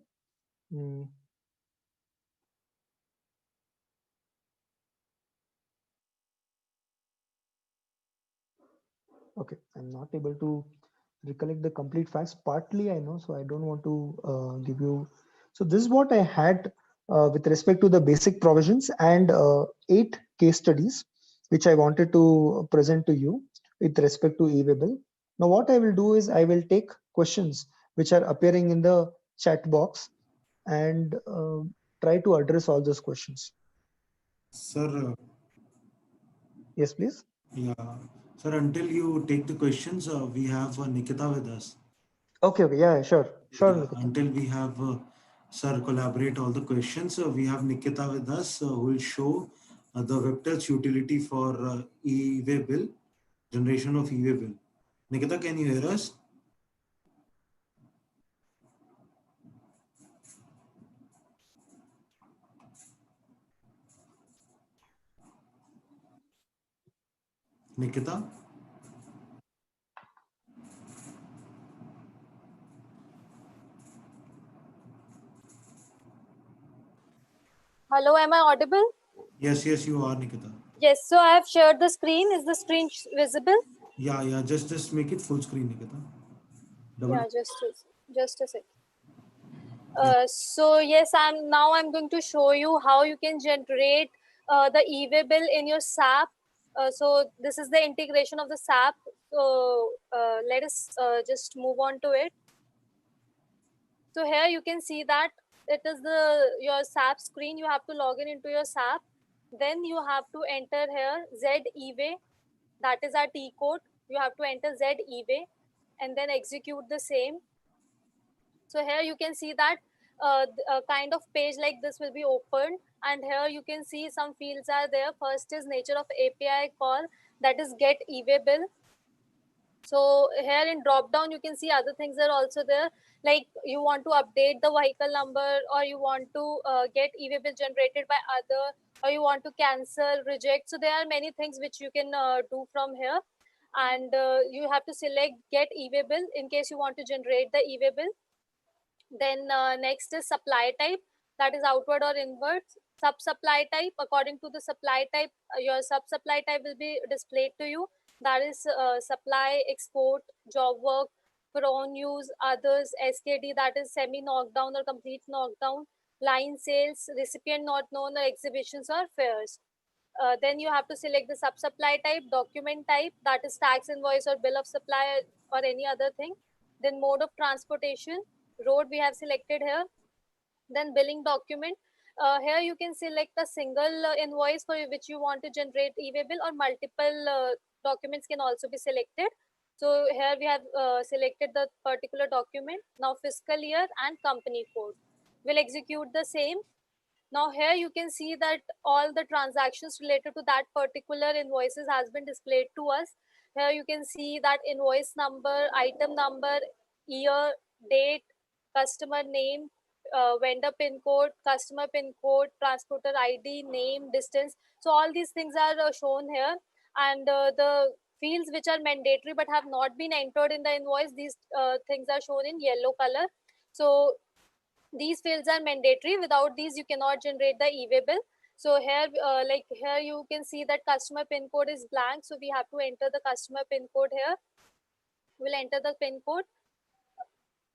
Okay, I'm not able to recollect the complete facts. Partly I know, so I don't want to give you. So this is what I had with respect to the basic provisions and 8 case studies, which I wanted to present to you with respect to e-way bill. Now what I will do is I will take questions which are appearing in the chat box and try to address all those questions. Sir. Yes, please. Yeah. Sir, until you take the questions, we have Nikita with us. Okay, yeah, sure. Sure, Yeah, Nikita. until we have Sir collaborate all the questions, we have Nikita with us who will show the WebTouch utility for e-way bill, generation of e-way bill. Nikita, can you hear us? Nikita? Hello, am I audible? Yes, yes, you are, Nikita. Yes, so I have shared the screen. Is the screen visible? Yeah, just make it full screen, Nikita. Yeah, just a sec. So yes, I'm going to show you how you can generate the e-way bill in your SAP. So this is the integration of the SAP. So let us just move on to it. So here you can see that it is your SAP screen. You have to log in into your SAP. Then you have to enter here Z e-way. That is our T code. You have to enter Z e-way and then execute the same. So here you can see that a kind of page like this will be opened, and here you can see some fields are there. First is nature of API call, that is get e-way bill. So here in drop down you can see other things are also there, like you want to update the vehicle number, or you want to get e-way bill generated by other, or you want to cancel, reject. So there are many things which you can do from here, and you have to select get e-way bill in case you want to generate the e-way bill. Then next is supply type, that is outward or inward. Sub supply type, according to the supply type, your sub supply type will be displayed to you. That is supply, export, job work, for own use, others, SKD, that is semi knockdown or complete knockdown, line sales, recipient not known, or exhibitions or fairs. Then you have to select the sub supply type, document type, that is tax invoice or bill of supply or any other thing. Then mode of transportation, road we have selected here. Then billing document, here you can select a single invoice for which you want to generate e-way bill, or multiple documents can also be selected. So here we have selected the particular document. Now fiscal year and company code, we'll execute the same. Now here you can see that all the transactions related to that particular invoices has been displayed to us. Here you can see that invoice number, item number, year, date, customer name, vendor pin code, customer pin code, transporter ID, name, distance. So all these things are shown here, and the fields which are mandatory but have not been entered in the invoice, these things are shown in yellow color. So these fields are mandatory. Without these you cannot generate the e-way bill. So here like here you can see that customer pin code is blank, so we have to enter the customer pin code here. We'll enter the pin code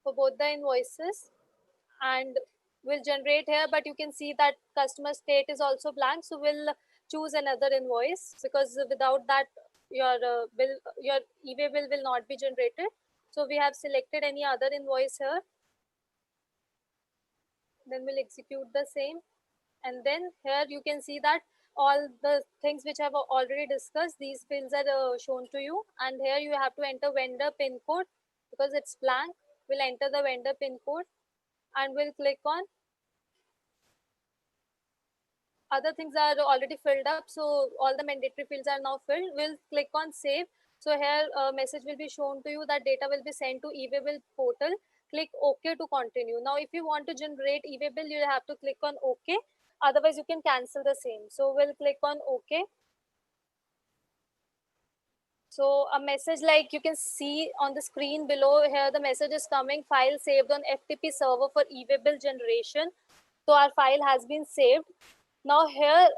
for both the invoices and we'll generate here, but you can see that customer state is also blank, so we'll choose another invoice, because without that your bill, your e-way bill will not be generated. So we have selected any other invoice here, then we'll execute the same. And then here you can see that all the things which I've already discussed, these fields are shown to you. And here you have to enter vendor pin code, because it's blank. We'll enter the vendor pin code and we'll click on other things are already filled up, so all the mandatory fields are now filled. We'll click on save. So here a message will be shown to you that data will be sent to e-way bill portal. Click OK to continue. Now if you want to generate e-way bill, you have to click on OK, otherwise you can cancel the same. So we'll click on OK. So a message like you can see on the screen below here, the message is coming, file saved on FTP server for e-way bill generation. So our file has been saved. Now here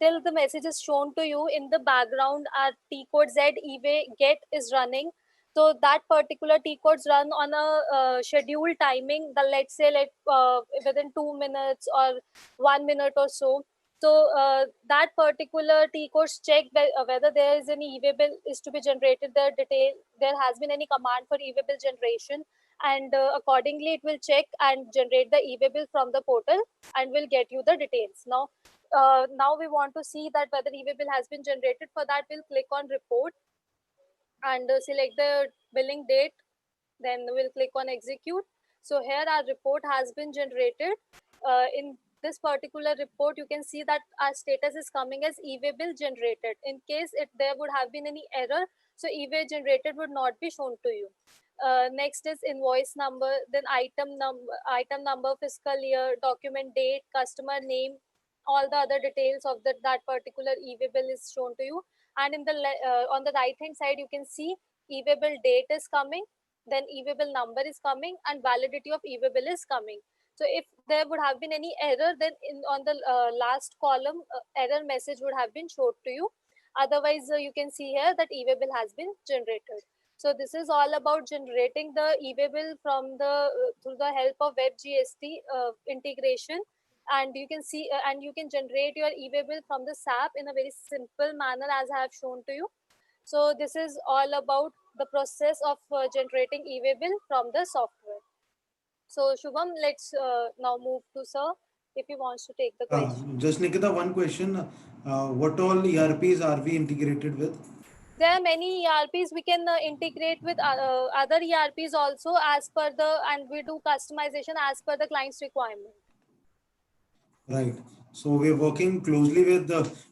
till the message is shown to you, in the background our T code Z e-way get is running. So that particular T codes run on a scheduled timing, the let's say within 2 minutes or 1 minute or so. So that particular T codes check whether there is any e-way bill is to be generated, the detail, there has been any command for e-way bill generation, and accordingly it will check and generate the e-way bill from the portal and will get you the details. Now we want to see that whether e-way bill has been generated. For that we'll click on report and select the billing date, then we'll click on execute. So here our report has been generated. In this particular report you can see that our status is coming as e-way bill generated. In case there would have been any error, so e-way generated would not be shown to you. Next is invoice number, then item number, fiscal year, document date, customer name, all the other details of that particular e-way bill is shown to you. And in the on the right hand side you can see e-way bill date is coming, then e-way bill number is coming, and validity of e-way bill is coming. So if there would have been any error, then on the last column error message would have been showed to you. Otherwise you can see here that e-way bill has been generated. So this is all about generating the e-way bill from the through the help of WebGST integration, and you can see and you can generate your e-way bill from the SAP in a very simple manner as I have shown to you. So this is all about the process of generating e-way bill from the software. So Shubham, let's now move to sir if he wants to take the question. Just Nikita, one question. What all ERPs are we integrated with? There are many ERPs we can integrate with other ERPs also as per the, and we do customization as per the client's requirement. Right. So we're working closely with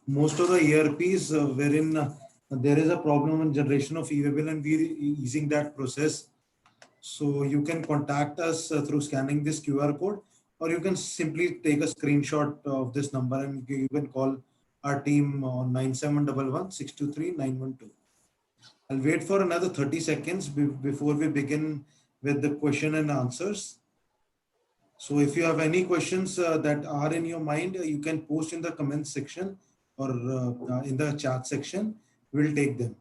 most of the ERPs wherein there is a problem in generation of e-way bill, and we're easing that process. So you can contact us through scanning this QR code, or you can simply take a screenshot of this number and you can call our team on 9711 I'll wait for another 30 seconds before we begin with the question and answers. So if you have any questions that are in your mind, you can post in the comment section or in the chat section. We'll take them.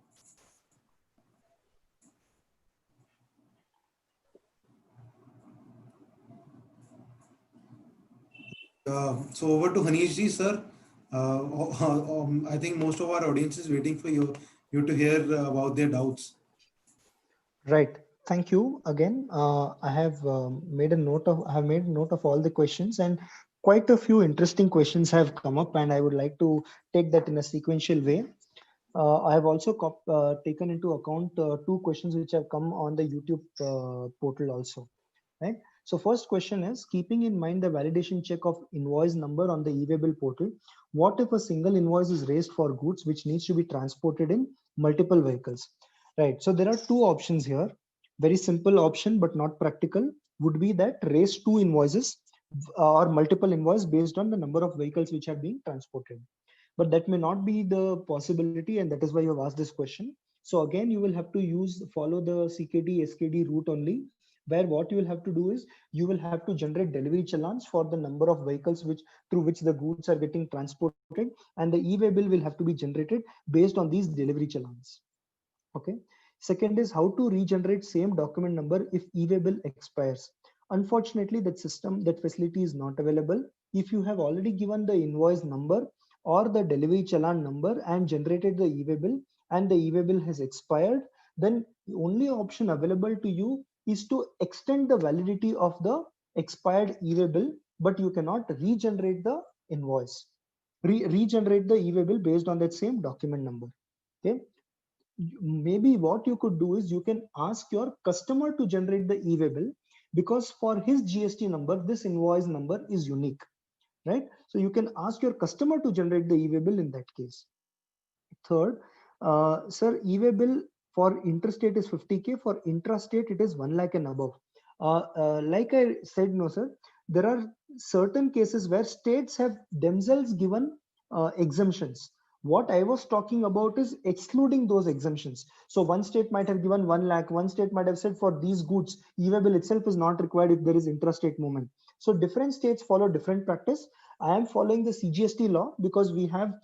So over to Hanish ji, sir. I think most of our audience is waiting for you to hear about their doubts. Right. Thank you again. I have made a note of all the questions, and quite a few interesting questions have come up, and I would like to take that in a sequential way. I have also taken into account two questions which have come on the YouTube portal also. Right. So first question is, keeping in mind the validation check of invoice number on the e-way bill portal, what if a single invoice is raised for goods which needs to be transported in multiple vehicles? Right. So there are two options here. Very simple option, but not practical, would be that raise two invoices or multiple invoice based on the number of vehicles which are being transported. But that may not be the possibility, and that is why you have asked this question. So again, you will have to follow the CKD SKD route only, where what you will have to do is you will have to generate delivery challans for the number of vehicles through which the goods are getting transported, and the e-way bill will have to be generated based on these delivery challans. Okay. Second is how to regenerate same document number if e-way bill expires. Unfortunately, that facility is not available. If you have already given the invoice number or the delivery challan number and generated the e-way bill, and the e-way bill has expired, then the only option available to you is to extend the validity of the expired e-way bill, but you cannot regenerate the invoice. Regenerate the e-way bill based on that same document number. Okay. Maybe what you could do is you can ask your customer to generate the e-way bill, because for his GST number, this invoice number is unique, right? So you can ask your customer to generate the e-way bill in that case. Third, sir, e-way bill for interstate is 50K, for intrastate it is 1 lakh and above. Like I said, no sir, there are certain cases where states have themselves given exemptions. What I was talking about is excluding those exemptions. So one state might have given 1 lakh, one state might have said for these goods, e-way bill itself is not required if there is intrastate movement. So different states follow different practice. I am following the CGST law because we have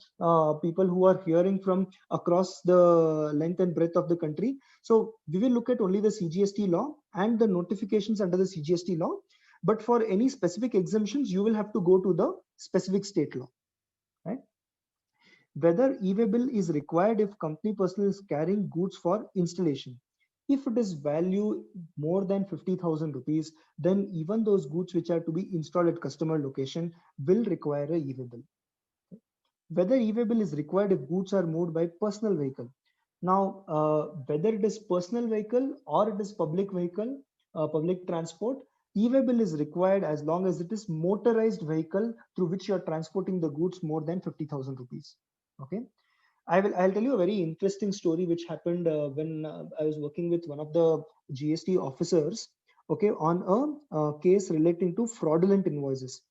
people who are hearing from across the length and breadth of the country. So we will look at only the CGST law and the notifications under the CGST law. But for any specific exemptions, you will have to go to the specific state law, right? Whether e-way bill is required if company personnel is carrying goods for installation. If it is value more than 50,000 rupees, then even those goods which are to be installed at customer location will require a e-way bill. Whether e-way bill is required if goods are moved by personal vehicle. Now, whether it is personal vehicle or it is public vehicle, public transport, e-way bill is required as long as it is motorized vehicle through which you are transporting the goods more than 50,000 rupees. Okay. I'll tell you a very interesting story which happened when I was working with one of the GST officers, okay, on a case relating to fraudulent invoices.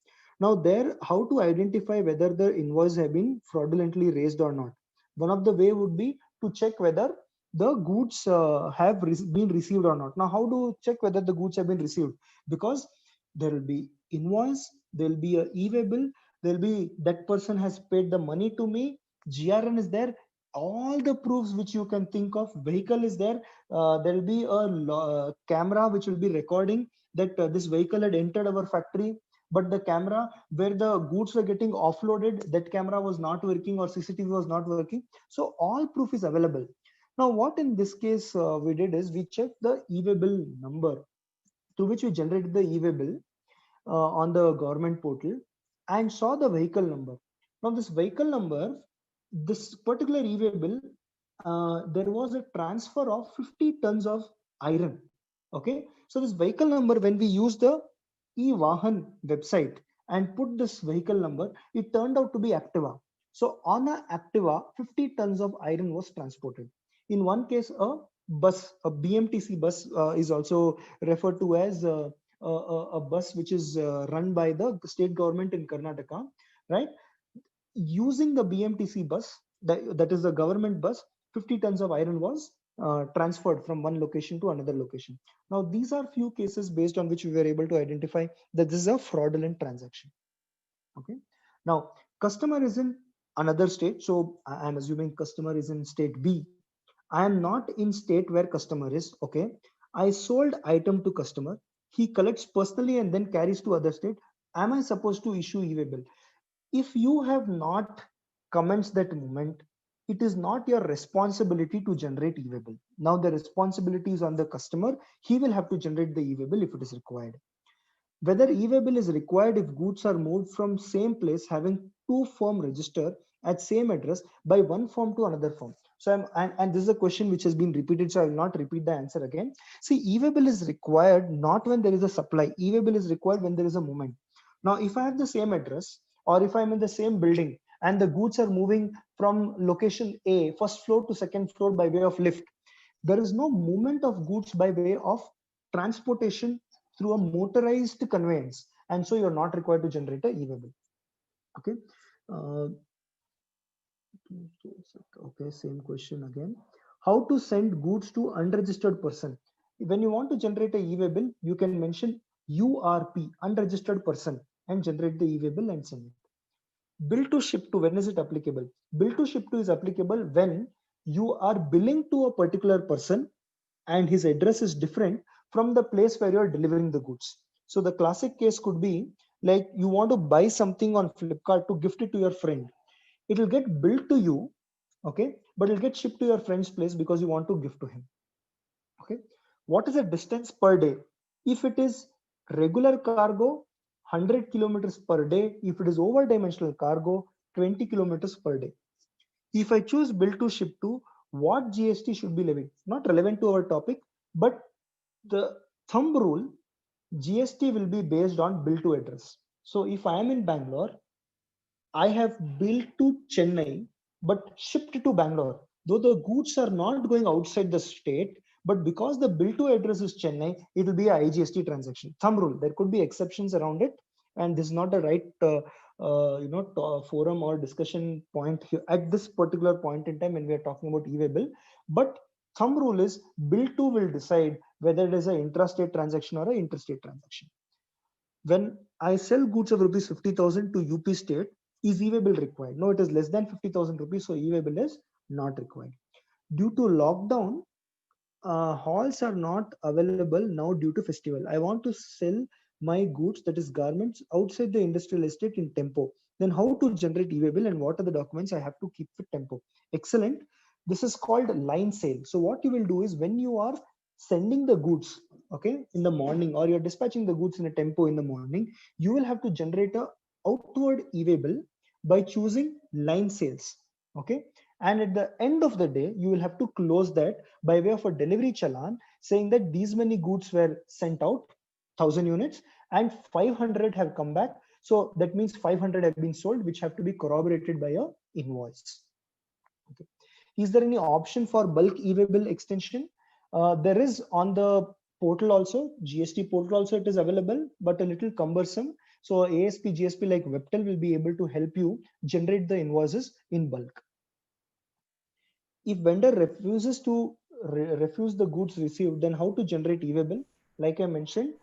Now there, how to identify whether the invoice have been fraudulently raised or not? One of the way would be to check whether the goods have been received or not. Now, how to check whether the goods have been received? Because there will be invoice, there will be a e-way bill, there will be that person has paid the money to me, GRN is there. all the proofs which you can think of. Vehicle is there. There will be a camera which will be recording that this vehicle had entered our factory, but the camera where the goods were getting offloaded, that camera was not working or CCTV was not working. So all proof is available. Now, what in this case we did is we checked the e-way bill number through which we generated the e-way bill on the government portal and saw the vehicle number. Now, this vehicle number, this particular e-way bill, there was a transfer of 50 tons of iron. Okay, so this vehicle number, when we use the eVahan website and put this vehicle number, it turned out to be Activa. So on a Activa, 50 tons of iron was transported. In one case, a bus, a BMTC bus is also referred to as a bus which is run by the state government in Karnataka, right? Using the BMTC bus, that is the government bus, 50 tons of iron was transferred from one location to another location. Now, these are few cases based on which we were able to identify that this is a fraudulent transaction. Okay. Now, customer is in another state. So I'm assuming customer is in state B. I am not in state where customer is. Okay. I sold item to customer. He collects personally and then carries to other state. Am I supposed to issue e-way bill? If you have not commenced that moment, it is not your responsibility to generate e-way bill. Now the responsibility is on the customer. He will have to generate the e-way bill if it is required. Whether e-way bill is required if goods are moved from same place having two firm register at same address by one firm to another firm. So and this is a question which has been repeated, so I will not repeat the answer again. See, e-way bill is required not when there is a supply. E-way bill is required when there is a movement. Now, if I have the same address or if I'm in the same building and the goods are moving from location A, first floor to second floor by way of lift, there is no movement of goods by way of transportation through a motorized conveyance, and so you're not required to generate a e-way bill. Okay. Okay, same question again. How to send goods to unregistered person? When you want to generate a e-way bill, you can mention URP, unregistered person, and generate the e-way bill and send it. Bill to ship to, when is it applicable? Bill to ship to is applicable when you are billing to a particular person and his address is different from the place where you're delivering the goods. So the classic case could be like you want to buy something on Flipkart to gift it to your friend. It will get billed to you, okay, but it'll get shipped to your friend's place because you want to gift to him. Okay, what is the distance per day? If it is regular cargo, 100 kilometers per day. If it is over dimensional cargo, 20 kilometers per day. If I choose bill to ship to, what GST should be levied? Not relevant to our topic, but the thumb rule, GST will be based on bill to address. So if I am in Bangalore, I have billed to Chennai, but shipped to Bangalore. Though the goods are not going outside the state, but because the bill to address is Chennai, it will be a IGST transaction. Thumb rule. There could be exceptions around it, and this is not the right forum or discussion point here at this particular point in time when we are talking about e-way bill. But thumb rule is bill to will decide whether it is an intrastate transaction or an interstate transaction. When I sell goods of rupees 50,000 to UP state, is e-way bill required? No, it is less than 50,000 rupees, so e-way bill is not required. Due to lockdown, halls are not available now due to festival. I want to sell my goods, that is garments, outside the industrial estate in Tempo. Then how to generate e-way bill and what are the documents I have to keep with Tempo? Excellent. This is called line sale. So what you will do is when you are sending the goods, okay, in the morning, or you're dispatching the goods in a Tempo in the morning, you will have to generate a outward e-way bill by choosing line sales. Okay. And at the end of the day, you will have to close that by way of a delivery challan saying that these many goods were sent out, 1,000 units, and 500 have come back. So that means 500 have been sold, which have to be corroborated by a invoice. Okay. Is there any option for bulk e-way bill extension? There is on the portal also, GST portal also it is available, but a little cumbersome. So ASP, GSP like Webtel will be able to help you generate the invoices in bulk. If vendor refuses to refuse the goods received, then how to generate e-way bill? Like I mentioned,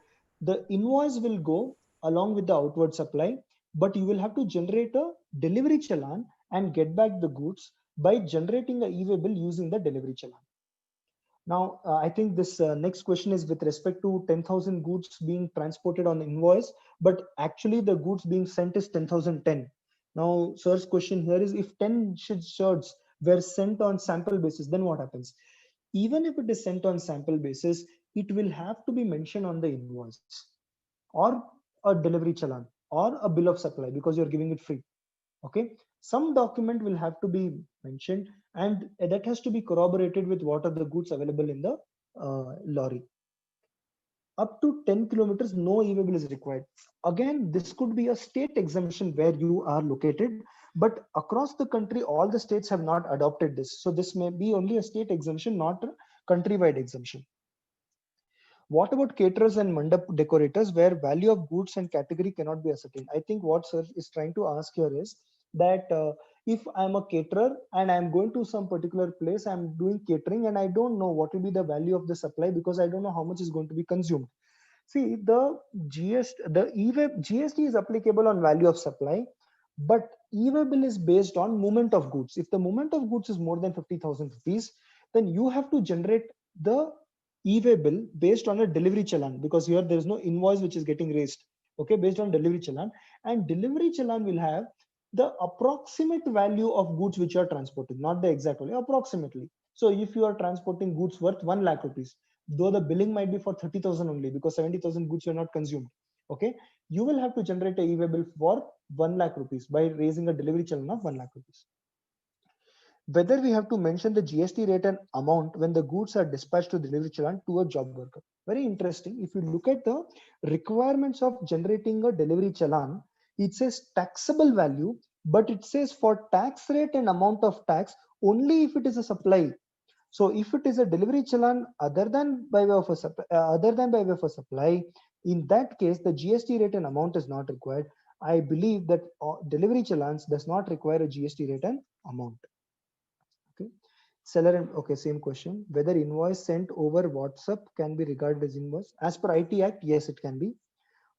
the invoice will go along with the outward supply, but you will have to generate a delivery challan and get back the goods by generating a e-way bill using the delivery challan. Now, I think this next question is with respect to 10,000 goods being transported on invoice, but actually the goods being sent is 10,010. Now, sir's question here is, if 10 shirts were sent on sample basis, then what happens? Even if it is sent on sample basis, it will have to be mentioned on the invoice or a delivery challan or a bill of supply, because you're giving it free. Okay, some document will have to be mentioned, and that has to be corroborated with what are the goods available in the lorry. Up to 10 kilometers, no e-way bill is required. Again, this could be a state exemption where you are located, but across the country, all the states have not adopted this. So this may be only a state exemption, not a countrywide exemption. What about caterers and mandap decorators, where value of goods and category cannot be ascertained? I think what sir is trying to ask here is that if I'm a caterer and I'm going to some particular place, I'm doing catering, and I don't know what will be the value of the supply because I don't know how much is going to be consumed. See, the GST is applicable on value of supply, but e-way bill is based on movement of goods. If the movement of goods is more than 50,000 rupees, then you have to generate the e-way bill based on a delivery challan, because here there is no invoice which is getting raised. Okay, based on delivery challan, and delivery challan will have the approximate value of goods which you are transporting, not the exact value, approximately. So if you are transporting goods worth 1 lakh rupees, though the billing might be for 30,000 only because 70,000 goods are not consumed, okay, you will have to generate a e-way bill for 1 lakh rupees by raising a delivery challan of 1 lakh rupees. Whether we have to mention the GST rate and amount when the goods are dispatched to delivery challan to a job worker. Very interesting. If you look at the requirements of generating a delivery challan, it says taxable value, but it says for tax rate and amount of tax only if it is a supply. So if it is a delivery challan other than by way of a supply, in that case the GST rate and amount is not required. I believe that delivery challans does not require a GST rate and amount. Okay, seller and okay, same question. Whether invoice sent over WhatsApp can be regarded as invoice as per IT Act? Yes, it can be.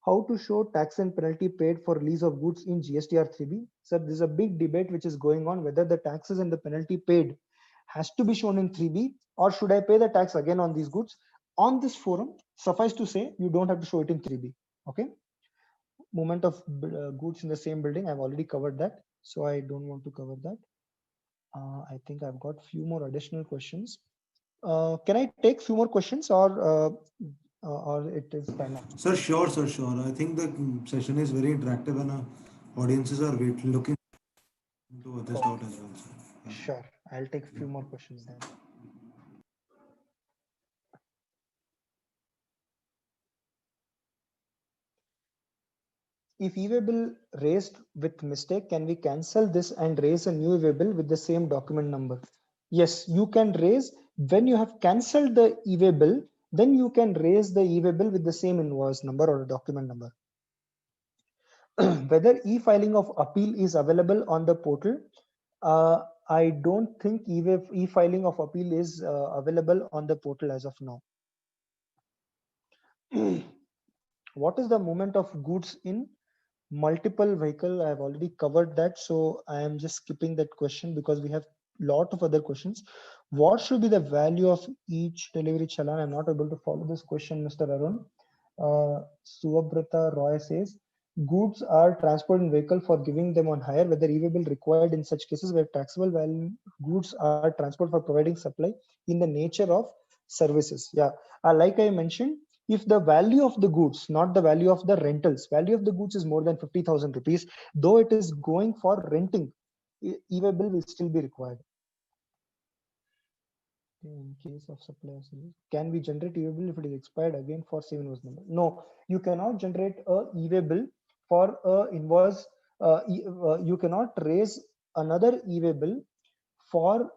How to show tax and penalty paid for release of goods in GSTR 3B? Sir, there's a big debate which is going on whether the taxes and the penalty paid has to be shown in 3B, or should I pay the tax again on these goods? On this forum, suffice to say, you don't have to show it in 3B. Okay. Movement of goods in the same building, I've already covered that, so I don't want to cover that. I think I've got few more additional questions. Can I take few more questions, or it is time up? Sir, sure, sir, sure. I think the session is very interactive and audiences are looking to this out as well. Sir. Yeah. Sure, I'll take a few more questions then. If e-way bill raised with mistake, can we cancel this and raise a new e-way bill with the same document number? Yes, you can raise when you have cancelled the e-way bill, then you can raise the e-way bill with the same invoice number or document number. Whether e-filing of appeal is available on the portal, I don't think e-filing of appeal is available on the portal as of now. What is the movement of goods in multiple vehicle? I have already covered that, so I am just skipping that question because we have lot of other questions. What should be the value of each delivery challan? I'm not able to follow this question, Mr. Arun. Suabrata Roy says, goods are transported in vehicle for giving them on hire, whether e-way bill required in such cases where taxable value goods are transported for providing supply in the nature of services. Yeah, like I mentioned, if the value of the goods, not the value of the rentals, value of the goods is more than 50,000 rupees, though it is going for renting, e-way bill will still be required. In case of supply, can we generate e-way bill if it is expired again for same invoice number? No, you cannot generate a e-way bill for a invoice. You cannot raise another e-way bill for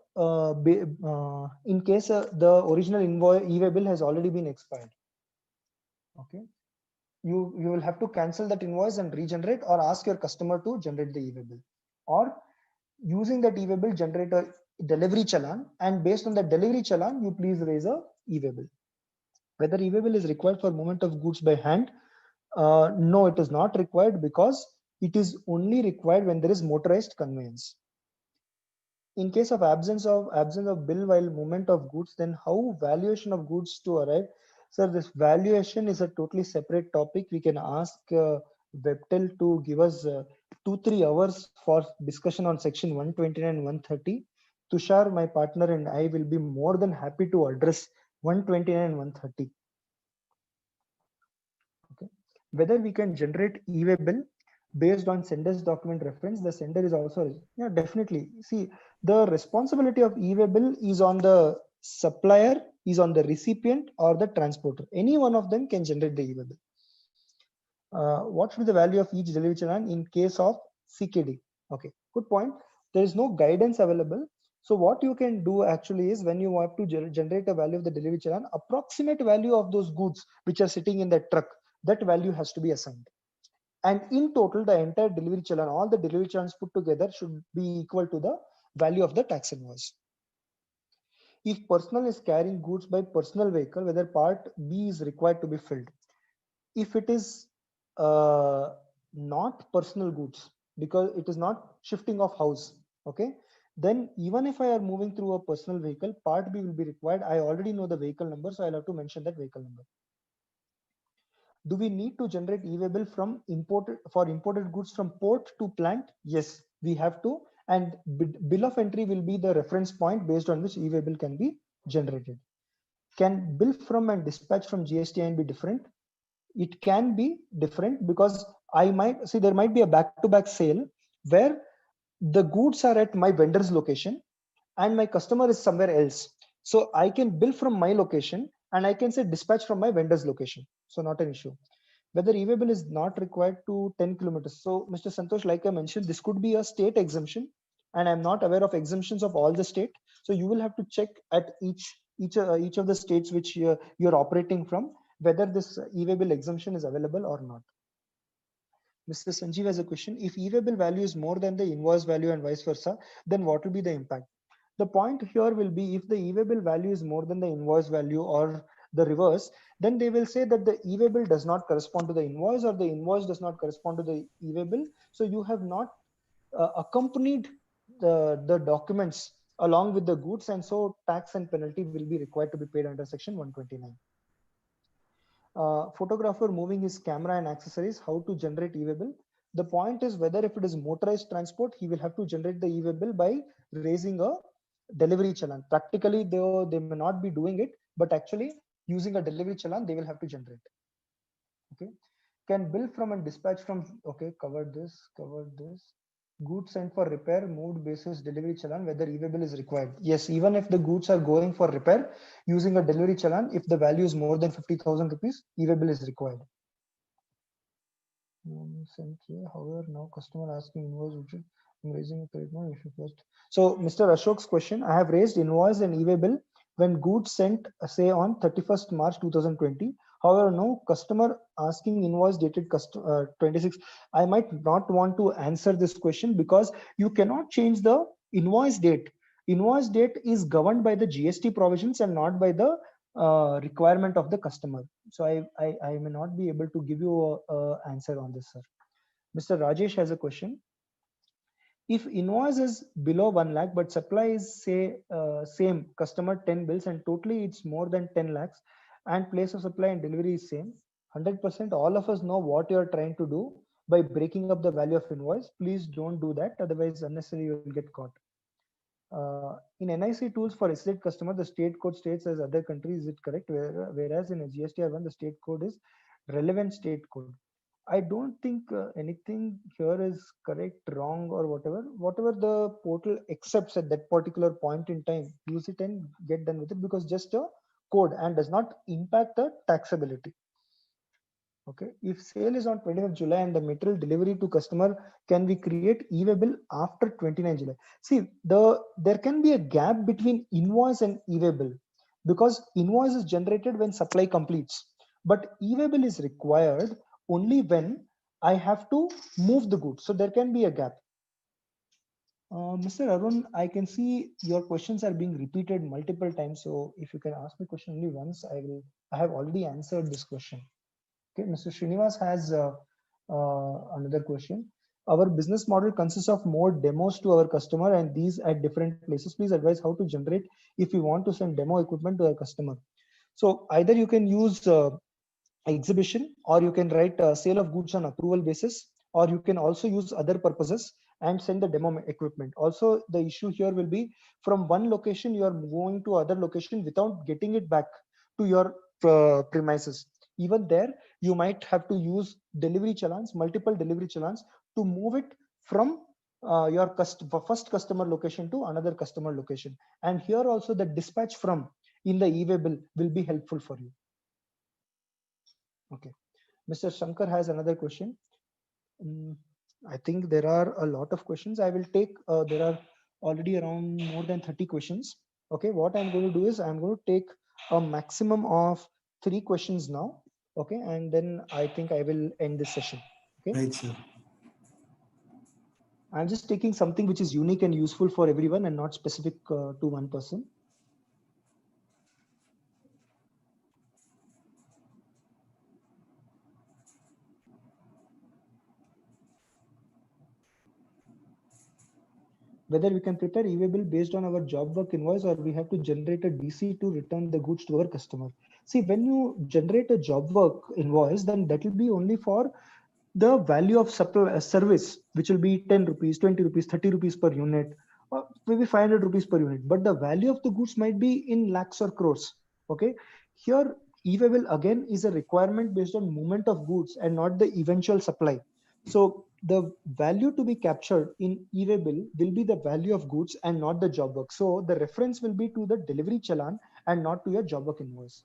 in case the original invoice e-way bill has already been expired. Okay, you will have to cancel that invoice and regenerate, or ask your customer to generate the e-way bill, or using that e-way bill generate a delivery challan, and based on the delivery challan you please raise a e-way bill. Whether e-way bill is required for movement of goods by hand? No, it is not required, because it is only required when there is motorized conveyance. in case of absence of bill while movement of goods, then how valuation of goods to arrive? Sir, this valuation is a totally separate topic. We can ask Webtel to give us 2-3 hours for discussion on section 129 and 130. Tushar, my partner, and I will be more than happy to address 129 and 130. Okay. Whether we can generate e-way bill based on sender's document reference, the sender is also, yeah, definitely. See, the responsibility of e-way bill is on the supplier, is on the recipient or the transporter. Any one of them can generate the e-way bill. What should be the value of each delivery challenge in case of CKD? Okay, good point. There is no guidance available. So what you can do actually is, when you have to generate a value of the delivery challenge, approximate value of those goods which are sitting in that truck, that value has to be assigned. And in total, the entire delivery challenge, all the delivery challenges put together should be equal to the value of the tax invoice. If personal is carrying goods by personal vehicle, whether part B is required to be filled. If it is not personal goods, because it is not shifting of house, okay, then even if I are moving through a personal vehicle, part B will be required. I already know the vehicle number, so I'll have to mention that vehicle number. Do we need to generate e-way bill from imported goods from port to plant? Yes, we have to. And bill of entry will be the reference point based on which e-way bill can be generated. Can bill from and dispatch from GSTN be different? It can be different, because I might see there might be a back-to-back sale where the goods are at my vendor's location and my customer is somewhere else. So I can bill from my location and I can say dispatch from my vendor's location. So not an issue. Whether e-way bill is not required to 10 kilometers. So Mr. Santosh, like I mentioned, this could be a state exemption, and I'm not aware of exemptions of all the state. So you will have to check at each of the states which you're operating from, whether this e-way bill exemption is available or not. Mr. Sanjeev has a question. If e-way bill value is more than the invoice value and vice versa, then what will be the impact? The point here will be, if the e-way bill value is more than the invoice value or the reverse, then they will say that the e-way bill does not correspond to the invoice, or the invoice does not correspond to the e-way bill. So you have not accompanied the documents along with the goods, and so tax and penalty will be required to be paid under section 129. Photographer moving his camera and accessories, how to generate e-way bill? The point is, whether if it is motorized transport, he will have to generate the e-way bill by raising a delivery challan. Practically, they may not be doing it, but actually using a delivery challan, they will have to generate. Okay. Can bill from and dispatch from, okay, covered this. Goods sent for repair, moved basis delivery challan, whether e-way bill is required. Yes, even if the goods are going for repair, using a delivery challan, if the value is more than 50,000 rupees, e-way bill is required. However, now customer asking invoice, which I'm raising a credit note issue first. So Mr. Ashok's question, I have raised invoice and e-way bill when goods sent, say, on 31st March 2020. However, no customer asking invoice dated 26. I might not want to answer this question, because you cannot change the invoice date. Invoice date is governed by the GST provisions and not by the requirement of the customer. So I may not be able to give you a answer on this, sir. Mr. Rajesh has a question. If invoice is below 1 lakh, but supply is, say, same customer 10 bills and totally it's more than 10 lakhs, and place of supply and delivery is same, 100% all of us know what you are trying to do by breaking up the value of invoice. Please don't do that, otherwise unnecessarily you will get caught. In NIC tools for SZ customer, the state code states as other countries, is it correct? Whereas in a GSTR1, the state code is relevant state code. I don't think anything here is correct, wrong, or whatever. Whatever the portal accepts at that particular point in time, use it and get done with it, because just a code and does not impact the taxability. Okay, if sale is on 20th July and the material delivery to customer, can we create e-way bill after 29 July? See, there can be a gap between invoice and e-way bill, because invoice is generated when supply completes, but e-way bill is required only when I have to move the goods. So there can be a gap. Mr. Arun, I can see your questions are being repeated multiple times. So if you can ask me question only once, I have already answered this question. Okay, Mr. Srinivas has another question. Our business model consists of more demos to our customer and these at different places. Please advise how to generate if you want to send demo equipment to our customer. So either you can use exhibition, or you can write sale of goods on approval basis, or you can also use other purposes and send the demo equipment. Also, the issue here will be from one location you are going to other location without getting it back to your premises. Even there you might have to use delivery challans, multiple delivery challans, to move it from your first customer location to another customer location. And here also the dispatch from in the e-way bill will be helpful for you. Okay, Mr. Shankar has another question. I think there are a lot of questions. I will take, there are already around more than 30 questions. Okay, what I'm going to do is I'm going to take a maximum of 3 questions now. Okay, and then I think I will end this session. Okay. Right, sir. I'm just taking something which is unique and useful for everyone and not specific to one person. Whether we can prepare e-way bill based on our job work invoice, or we have to generate a DC to return the goods to our customer. See, when you generate a job work invoice, then that will be only for the value of supply service, which will be 10 rupees, 20 rupees, 30 rupees per unit, or maybe 500 rupees per unit. But the value of the goods might be in lakhs or crores. Okay, here e-way bill again is a requirement based on movement of goods and not the eventual supply. So the value to be captured in e-way bill will be the value of goods and not the job work. So the reference will be to the delivery challan and not to your job work invoice.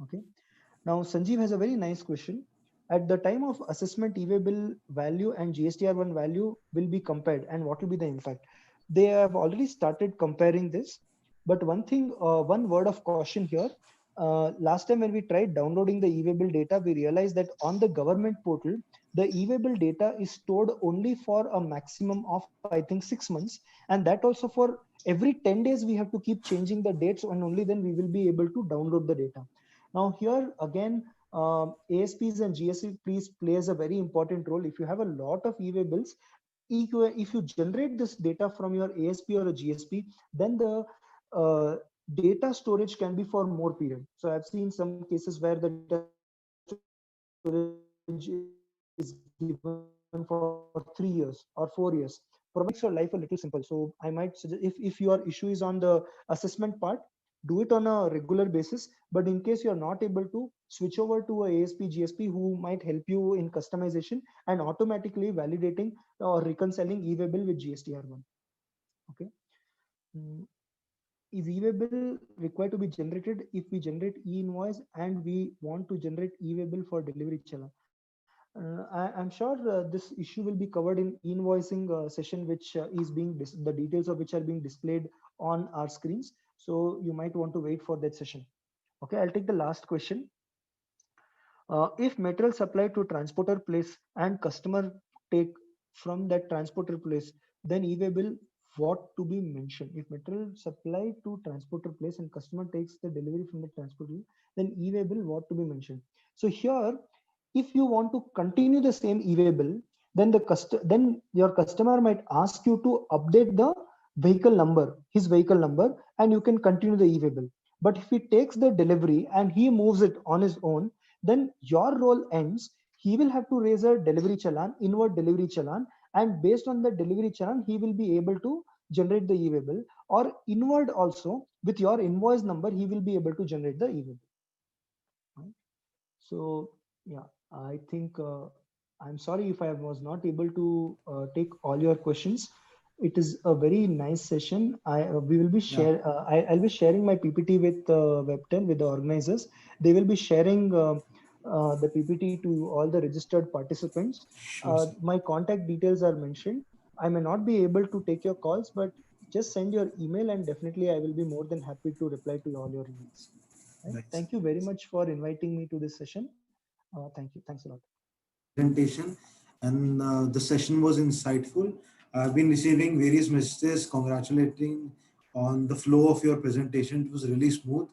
Okay. Now Sanjeev has a very nice question. At the time of assessment, e-way bill value and GSTR1 value will be compared, and what will be the impact? They have already started comparing this, but one thing, one word of caution here. Last time when we tried downloading the e-way bill data, we realized that on the government portal, the e-way bill data is stored only for a maximum of, I think, 6 months. And that also for every 10 days, we have to keep changing the dates, and only then we will be able to download the data. Now here again, ASPs and GSPs plays a very important role. If you have a lot of e-way bills, if you generate this data from your ASP or a GSP, then the data storage can be for more period. So I've seen some cases where the data storage is given for 3 years or 4 years. Makes your life a little simple. So I might suggest, if your issue is on the assessment part, do it on a regular basis. But in case you're not able to, switch over to a ASP GSP who might help you in customization and automatically validating or reconciling e-way bill with GSTR1. Okay. Is e-way bill required to be generated if we generate e-invoice and we want to generate e-way bill for delivery challan? I'm sure this issue will be covered in invoicing session, which is being the details of which are being displayed on our screens. So you might want to wait for that session. Okay, I'll take the last question. If material supplied to transporter place and customer take from that transporter place, then e-way bill what to be mentioned? If material supplied to transporter place and customer takes the delivery from the transporter, then e-way bill what to be mentioned? So here, if you want to continue the same e-way bill, then then your customer might ask you to update the vehicle number, his vehicle number, and you can continue the e-way bill. But if he takes the delivery and he moves it on his own, then your role ends. He will have to raise a delivery challan, inward delivery challan, and based on the delivery challan, he will be able to generate the e-way bill, or inward also with your invoice number, he will be able to generate the e-way bill. Right? So yeah, I think I'm sorry if I was not able to take all your questions. It is a very nice session. We will be I'll be sharing my PPT with Webten, with the organizers. They will be sharing the PPT to all the registered participants. Sure, my contact details are mentioned. I may not be able to take your calls, but just send your email and definitely I will be more than happy to reply to all your emails. Right? Right. Thank you very much for inviting me to this session. Thank you. Thanks a lot. Presentation, and the session was insightful. I've been receiving various messages congratulating on the flow of your presentation. It was really smooth,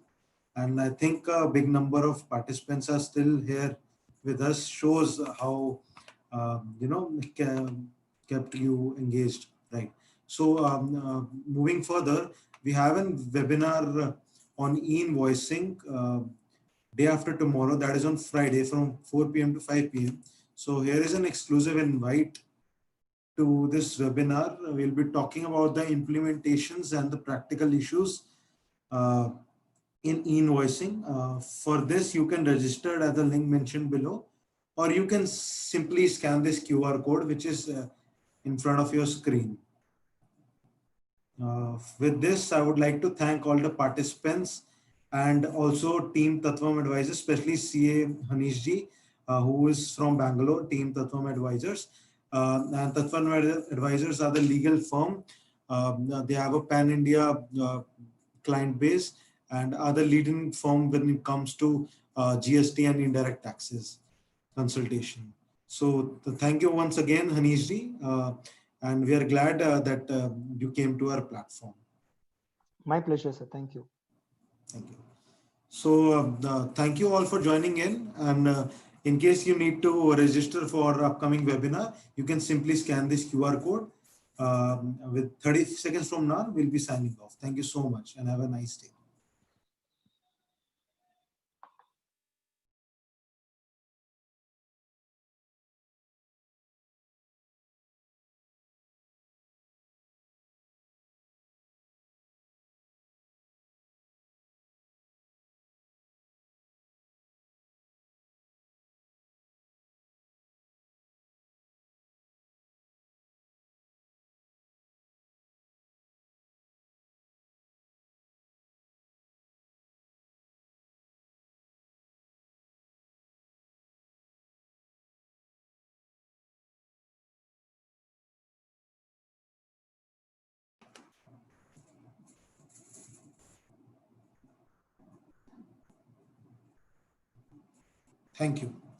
and I think a big number of participants are still here with us. Shows how kept you engaged, right? So moving further, we have a webinar on e-invoicing day after tomorrow, that is on Friday from 4 p.m. to 5 p.m. So here is an exclusive invite to this webinar. We'll be talking about the implementations and the practical issues uh, in e-invoicing. For this, you can register at the link mentioned below, or you can simply scan this QR code, which is in front of your screen. With this, I would like to thank all the participants and also Team Tatvam Advisors, especially CA Hanish ji, who is from Bangalore, Team Tatvam Advisors. And Tatvam Advisors are the legal firm. They have a pan-India client base and are the leading firm when it comes to GST and indirect taxes consultation. So thank you once again, Hanish ji. And we are glad that you came to our platform. My pleasure, sir. Thank you. Thank you. So thank you all for joining in. And in case you need to register for upcoming webinar, you can simply scan this QR code. With 30 seconds from now, we'll be signing off. Thank you so much and have a nice day. Thank you.